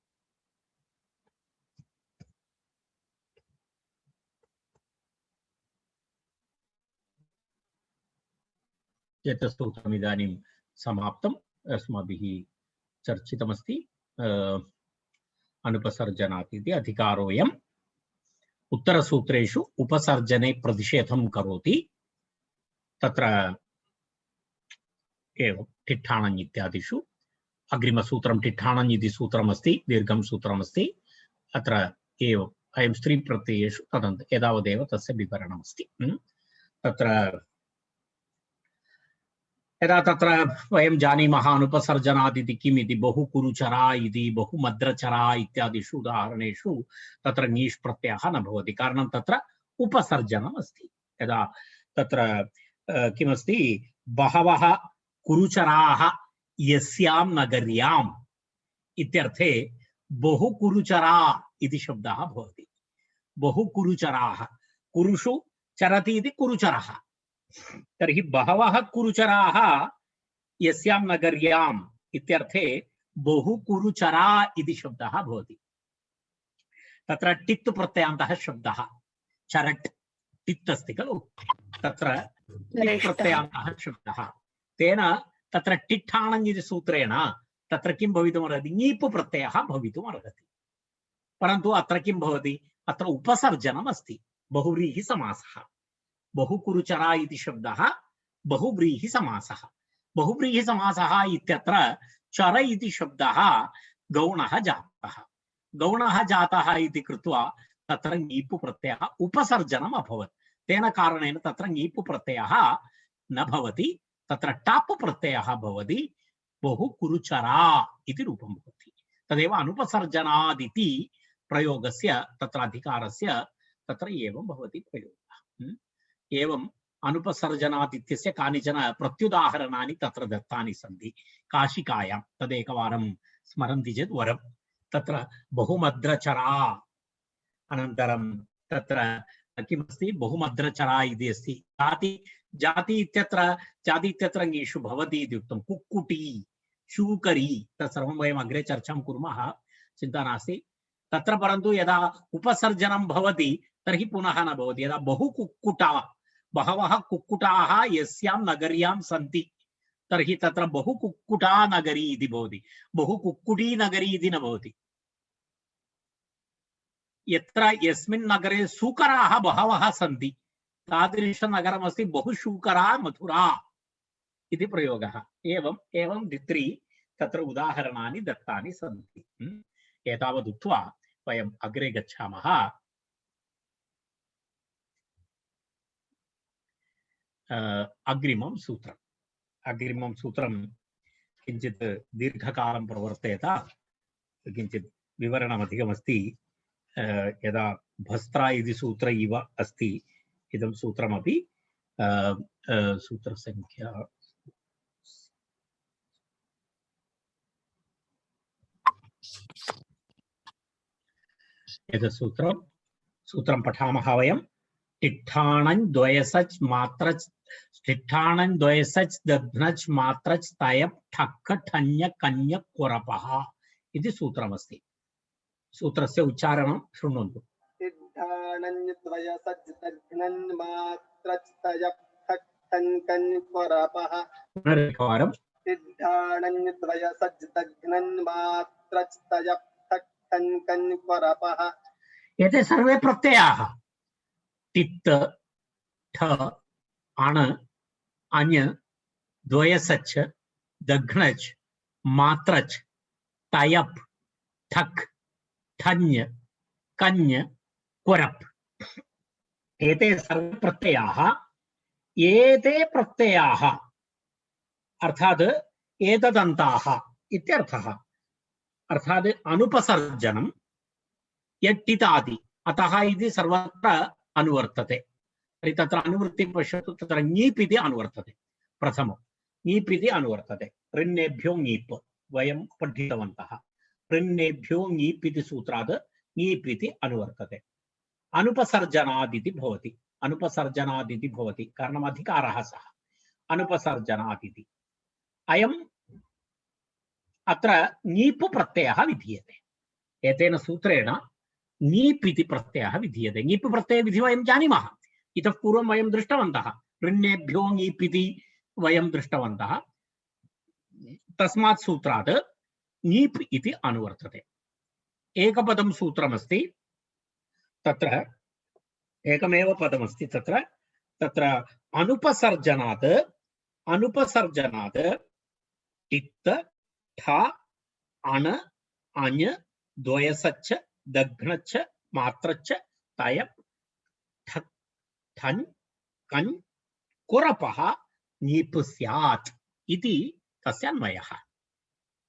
Speaker 2: एतत् सूत्रम् इदानीं समाप्तम् अस्माभिः चर्चितमस्ति अनुपसर्जनात् इति अधिकारोऽयम् उत्तरसूत्रेषु उपसर्जने प्रतिषेधं करोति तत्र एवं ठिट्ठाणन् इत्यादिषु अग्रिमसूत्रं ठिट्ठाणन् इति सूत्रमस्ति दीर्घं सूत्रमस्ति अत्र एवम् अयं स्त्रीप्रत्ययेषु तदन्त एतावदेव तस्य विवरणमस्ति तत्र यदा तत्र वयं जानीमः अनुपसर्जनात् इति किम् इति बहुकुरुचरा इति बहुमद्रचरा इत्यादिषु उदाहरणेषु तत्र ङीष् प्रत्ययः न भवति कारणं तत्र उपसर्जनम् अस्ति यदा तत्र किमस्ति बहवः कुरुचराः यस्यां नगर्याम् इत्यर्थे बहुकुरुचरा इति शब्दः भवति बहुकुरुचराः कुरुषु चरति इति कुरुचरः तर्हि बहवः कुरुचराः यस्यां नगर्याम् इत्यर्थे बहुकुरुचरा इति शब्दः भवति। तत्र टित् प्रत्ययान्तः शब्दः चरट् टित् अस्ति खलु, तत्र टित् प्रत्ययान्तः शब्दः, तेन तत्र टिट्ठाणम् इति सूत्रेण तत्र किं भवितुमर्हति, ङीप् प्रत्ययः भवितुमर्हति। परन्तु अत्र किं भवति, अत्र उपसर्जनम् अस्ति, बहुव्रीहि समासः। बहुकुरुचरा इति शब्दः बहुव्रीहि समासः। बहुव्रीहि समासः इत्यत्र चर इति शब्दः गौणः जातः। गौणः जातः इति कृत्वा तत्र ङीप् प्रत्ययः उपसर्जनम् अभवत्। तेन कारणेन तत्र ङीप् प्रत्ययः न भवति, तत्र टाप् प्रत्ययः भवति, बहुकुरुचरा इति रूपं भवति। तदेव अनुपसर्जनादिति प्रयोगस्य तत्र अधिकारस्य तत्र एवं भवति प्रयोगः। एवं अनुपसर्जनादित्यस्य कानिचन प्रत्युदाहरणानि तत्र दत्तानि सन्ति काशिकायां, तदेकवारं स्मरन्ति चेत् वरं। तत्र बहुमद्रचरा, अनन्तरं तत्र किमस्ति, बहुमद्रचरा इति अस्ति। जाति इत्यत्र ङीषु भवति इति उक्तं। कुक्कुटी, शूकरी, तत्सर्वं वयम् अग्रे चर्चां कुर्मः, चिन्ता नास्ति तत्र। परन्तु यदा उपसर्जनं भवति तर्हि पुनः न भवति। यदा बहुकुक्कुटा, बहवः कुक्कुटाः यस्यां नगर्यां सन्ति तर्हि तत्र बहुकुक्कुटा नगरी इति भवति, बहुकुक्कुटी नगरी इति न भवति। यत्र यस्मिन् नगरे शूकराः बहवः सन्ति तादृशनगरमस्ति बहुशूकरा मथुरा इति प्रयोगः। एवं द्वित्रि तत्र उदाहरणानि दत्तानि सन्ति। एतावदुक्त्वा वयम् अग्रे गच्छामः। अग्रिमं सूत्रं किञ्चित् दीर्घकालं प्रवर्तेत, किञ्चित् विवरणमधिकमस्ति। यदा भस्त्रा इति सूत्र इव अस्ति इदं सूत्रमपि, सूत्रसङ्ख्या एतत् सूत्रं पठामः वयं। टिट्ठाणं द्वयसच् मात्रच्, टिट्ठाणं द्वयसच् दध्नच् मात्रच् तयप् ठक् ठञ्य कन्य कोरपः इति सूत्रमस्ति। सूत्रस्य उच्चारणं शृण्वन्तु।
Speaker 3: टिट्ठाणं द्वयसच् दध्नन् मात्रच् तयप् ठक् ठञ् कन्य कोरपः।
Speaker 2: पुनरेकवारं।
Speaker 3: टिट्ठाणं द्वयसच् दध्नन् मात्रच् तयप् ठक् ठञ् कन्य कोरपः।
Speaker 2: एते सर्वे प्रत्ययाः। टित्, ठ, अण, अञ्, द्वयसच्, दघ्नच्, मात्रच्, तयप्, ठक्, ठञ्, कन्य, कोरप्। एते सर्वे प्रत्ययाः। एते प्रत्ययाः अर्थात् एतदन्ताः इत्यर्थः। अर्थात् अनुपसर्जनं यट्टितादि अतः इति सर्वत्र अनुवर्तते। तर्हि तत्र अनुवृत्तिं पश्यतु। तत्र ङीप् इति अनुवर्तते। प्रथमं ङीप् इति अनुवर्तते। ऋन्नेभ्यो ङीप् वयं पठितवन्तः। ऋन्नेभ्यो ङीप् इति सूत्रात् ङीप् इति अनुवर्तते। अनुपसर्जनादिति भवति। अनुपसर्जनादिति भवति कारणम् अधिकारः सः अनुपसर्जनादिति। अयम् अत्र ङीप् प्रत्ययः विधीयते। एतेन सूत्रेण ङीप् इति प्रत्ययः विधीयते। ङीप् प्रत्ययविधि वयं जानीमः, इतः पूर्वं वयं दृष्टवन्तः। ऋन्नेभ्यो ङीप् इति वयं दृष्टवन्तः। तस्मात् सूत्रात् ङीप् इति अनुवर्तते। एकपदं सूत्रमस्ति, तत्र एकमेव पदमस्ति। तत्र अनुपसर्जनात् टित्, ठ, अण, अञ्, द्वयसच्, दघ्नच्, मात्रच्, तयप्, ठक्, ठञ्, कञ्, कोरपः ङीप् स्यात् इति तस्य अन्वयः।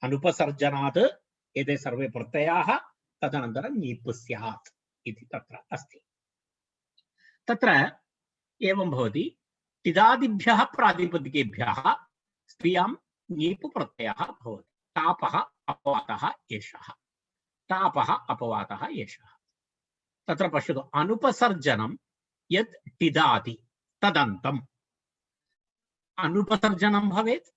Speaker 2: अनुपसर्जनात् एते सर्वे प्रत्ययाः, तदनन्तरं ङीप् स्यात् इति तत्र अस्ति। तत्र एवं भवति। टिदादिभ्यः प्रातिपदिकेभ्यः स्त्रियां ङीप् प्रत्ययः भवति। तापः अपवातः एषः। तापः अपवातः एषः। तत्र पश्यतु, अनुपसर्जनं यत् टिदादि तदन्तम् अनुपसर्जनं भवेत्,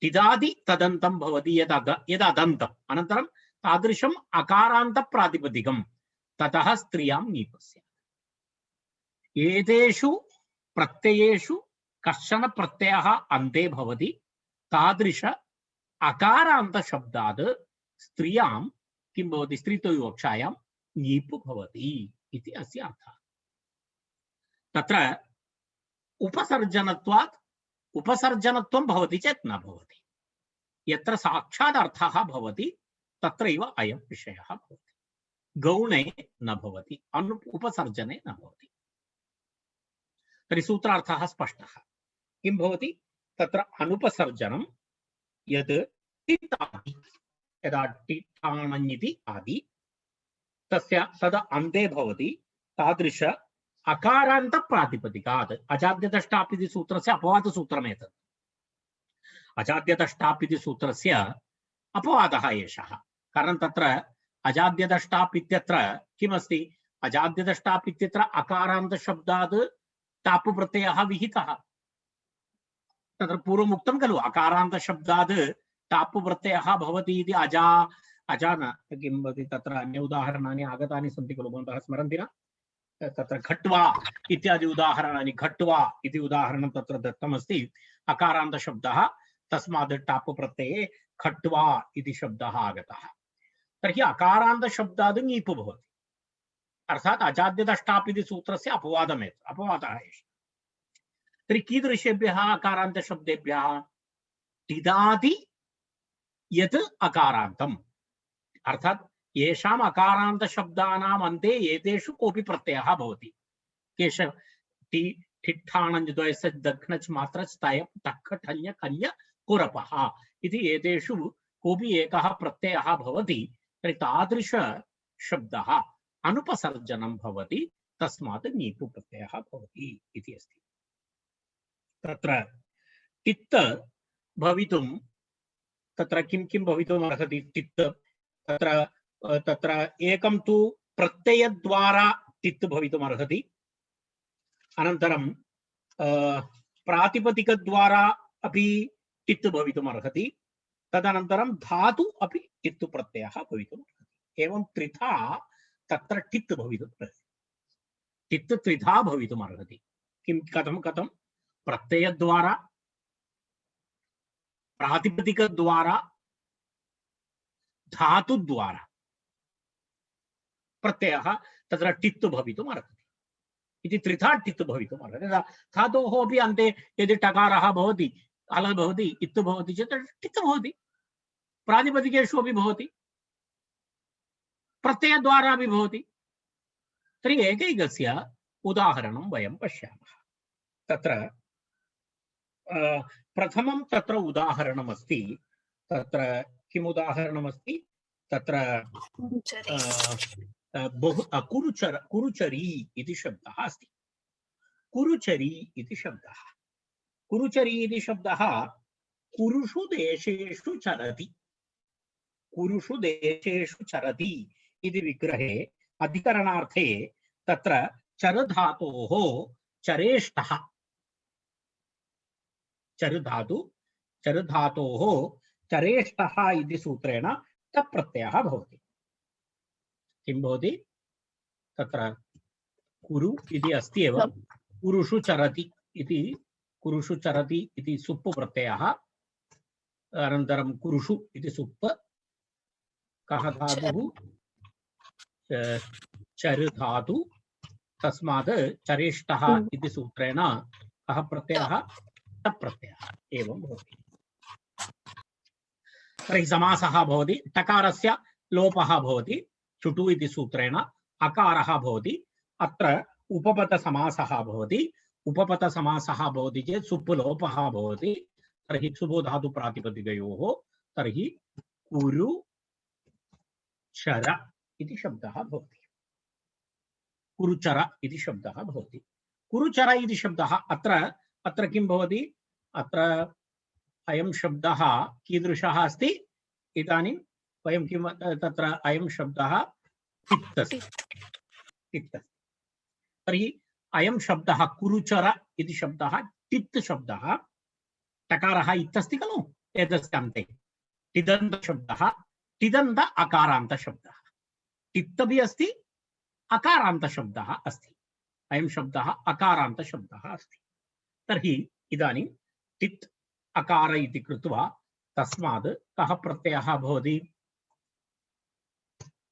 Speaker 2: टिदादि तदन्तं भवति यददन्तम् अनन्तरं तादृशम् अकारान्तप्रातिपदिकं ततः स्त्रियां नीपस्य एतेषु प्रत्ययेषु कश्चन प्रत्ययः अन्ते भवति तादृश अकारान्तशब्दात् स्त्रियां किं भवति स्त्रीत्वविवक्षायां नीप् भवति इति अस्य अर्थः तत्र उपसर्जनत्वात् उपसर्जनत्वं भवति चेत् न भवति यत्र साक्षात् अर्थः भवति तत्रैव अयं विषयः भवति गौणे न भवति उपसर्जने न भवति तर्हि सूत्रार्थः स्पष्टः किं भवति तत्र अनुपसर्जनं यत् टितादि यदा टिठाणञ्इति आदि तस्य तद अन्ते भवति तादृश अकारान्तप्रातिपदिकात् अजाद्यदष्टाप् इति सूत्रस्य अपवादसूत्रमेतत् अजाद्यदष्टाप् इति सूत्रस्य अपवादः एषः कारणं तत्र अजाद्यदष्टाप् इत्यत्र किमस्ति अजाद्यदष्टाप् इत्यत्र अकारान्तशब्दात् टाप् प्रत्ययः विहितः तत्र पूर्वम् उक्तं खलु अकारान्तशब्दात् टाप् प्रत्ययः भवति इति अजान किं भवति तत्र अन्य उदाहरणानि आगतानि सन्ति खलु भवन्तः स्मरन्ति न तत्र घट्वा इत्यादि उदाहरणानि घट्वा इति उदाहरणं तत्र दत्तमस्ति अकारान्तशब्दः तस्मात् टाप् प्रत्यये घट्वा इति शब्दः आगतः तर्हि अकारान्तशब्दात् ङीप् भवति अर्थात् अजाद्यदष्टाप् इति सूत्रस्य अपवादः एषः तर्हि कीदृशेभ्यः अकारान्तशब्देभ्यः टिदादि यत् अकारान्तम् अर्थात् येषाम् अकारान्तशब्दानाम् अन्ते एतेषु कोऽपि प्रत्ययः भवति केशव टि ठिट्ठाणञ्द्वयस्य दघ्नच् मात्रच् तय टक्ख ठञ्य कन्य कुरपः इति एतेषु कोऽपि एकः प्रत्ययः भवति तर्हि तादृश शब्दः अनुपसर्जनं भवति तस्मात् ङीप् प्रत्ययः भवति इति अस्ति तत्र टित् भवितुं तत्र किं किं भवितुम् अर्हति टित् तत्र एकं तु प्रत्ययद्वारा टित् भवितुम् अर्हति अनन्तरं प्रातिपदिकद्वारा अपि टित् भवितुम् अर्हति तदनन्तरं धातु अपि टित् प्रत्ययः भवितुम् अर्हति एवं त्रिधा तत्र टित् भवितुम् अर्हति टित् त्रिधा भवितुम् अर्हति किं कथं प्रत्ययद्वारा प्रातिपदिकद्वारा धातुद्वारा प्रत्ययः तत्र टित् भवितुम् अर्हति इति त्रिधा टित् भवितुम् अर्हति धातोः अपि अन्ते यदि टकारः भवति अल भवति इत् भवति चेत् टित् भवति प्रातिपदिकेषु अपि भवति प्रत्ययद्वारा अपि भवति तर्हि एकैकस्य उदाहरणं वयं पश्यामः तत्र प्रथमं तत्र उदाहरणमस्ति तत्र किम् उदाहरणमस्ति तत्र कुरुचरी इति शब्दः अस्ति कुरुचरी इति शब्दः कुरुषु देशेषु चरति इति विग्रहे अधिकरणार्थे तत्र चरधातोः चरेष्ठः चरधातोः चरेष्ठः इति सूत्रेण तप्रत्ययः भवति किं भवति तत्र कुरु इति अस्ति एव कुरुषु चरति इति सुप् प्रत्ययः अनन्तरं कुरुषु इति सुप् कः धातुः चर् धातु तस्मात् चरेष्ठः इति सूत्रेण कः प्रत्ययः तप्रत्ययः एवं भवति तर्हि समासः भवति टकारस्य लोपः भवति चुटु इति सूत्रेण अकारः भवति अत्र उपपदसमासः भवति चेत् सुप् लोपः भवति तर्हि सुबो धातु प्रातिपदिकयोः तर्हि कुरु चर इति शब्दः भवति कुरुचर इति शब्दः भवति कुरुचर इति शब्दः अत्र किं भवति अत्र अयं शब्दः कीदृशः अस्ति इदानीं वयं किं तत्र अयं शब्दः टित् तर्हि अयं शब्दः कुरुचर इति शब्दः टित् शब्दः टकारः इत्यस्ति खलु एतस्य अन्ते टिदन्तशब्दः टिदन्त अकारान्तशब्दः टित् अपि अस्ति अकारान्तशब्दः अस्ति अयं शब्दः अकारान्तशब्दः अस्ति तर्हि इदानीं टित् अकार इति कृत्वा तस्मात् कः प्रत्ययः भवति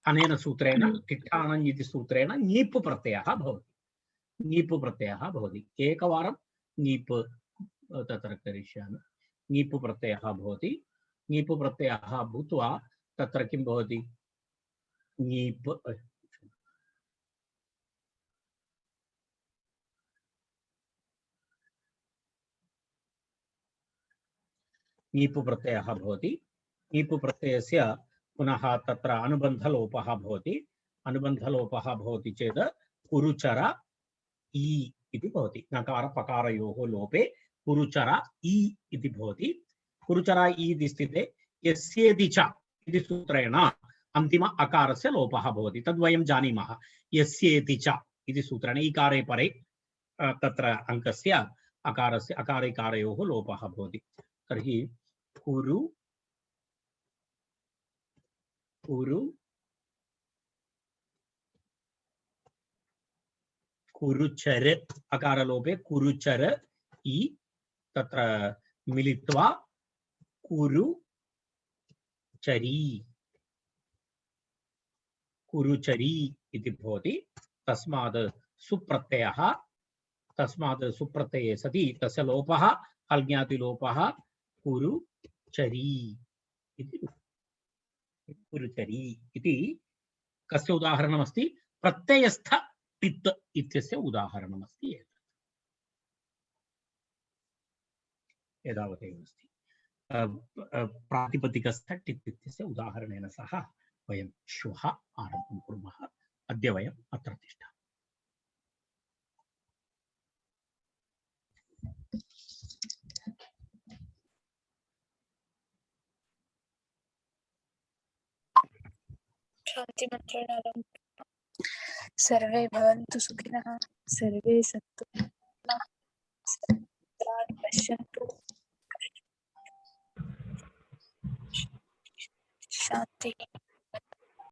Speaker 2: अनेन सूत्रेण टिट्ठाणञ् इति सूत्रेण ङीप् प्रत्ययः भवति ङीप् प्रत्ययः भवति एकवारं ङीप् तत्र करिष्यामि ङीप् प्रत्ययः भवति ङीप् प्रत्ययः भूत्वा तत्र किं भवति ङीप् ङीप् प्रत्ययः भवति ङीप् प्रत्ययस्य पुनः तत्र अनुबन्धलोपः भवति अनुबन्धलोपः भवति चेत् कुरुचर ई इति भवति नकार पकारयोः लोपे कुरुचर ई इति भवति कुरुचर ई इति स्थिते यस्येति च इति सूत्रेण अन्तिम अकारस्य लोपः भवति तद्वयं जानीमः यस्येति च इति सूत्रेण ईकारे परे तत्र अङ्कस्य अकारस्य अकारिकारयोः लोपः भवति तर्हि कुरु कुरु कुरुचर अकारलोपे कुरुचर ई तत्र मिलित्वा कुरुचरी कुरुचरी इति भवति तस्मात् सुप्रत्यये सति तस्य लोपः अल्ज्ञातिलोपः कुरुचरी इति कुरुचरी इति कस्य उदाहरणमस्ति प्रत्ययस्थ टित् इत्यस्य उदाहरणमस्ति एतावदेव अस्ति प्रातिपदिकस्थ टित् इत्यस्य उदाहरणेन सह वयं श्वः आरम्भं कुर्मः अद्य वयम् अत्र तिष्ठामः
Speaker 1: शान्तिमन्त्रेण सर्वे भवन्तु सुखिनः सर्वे सन्तु मित्रान् पश्यन्तु शान्तिः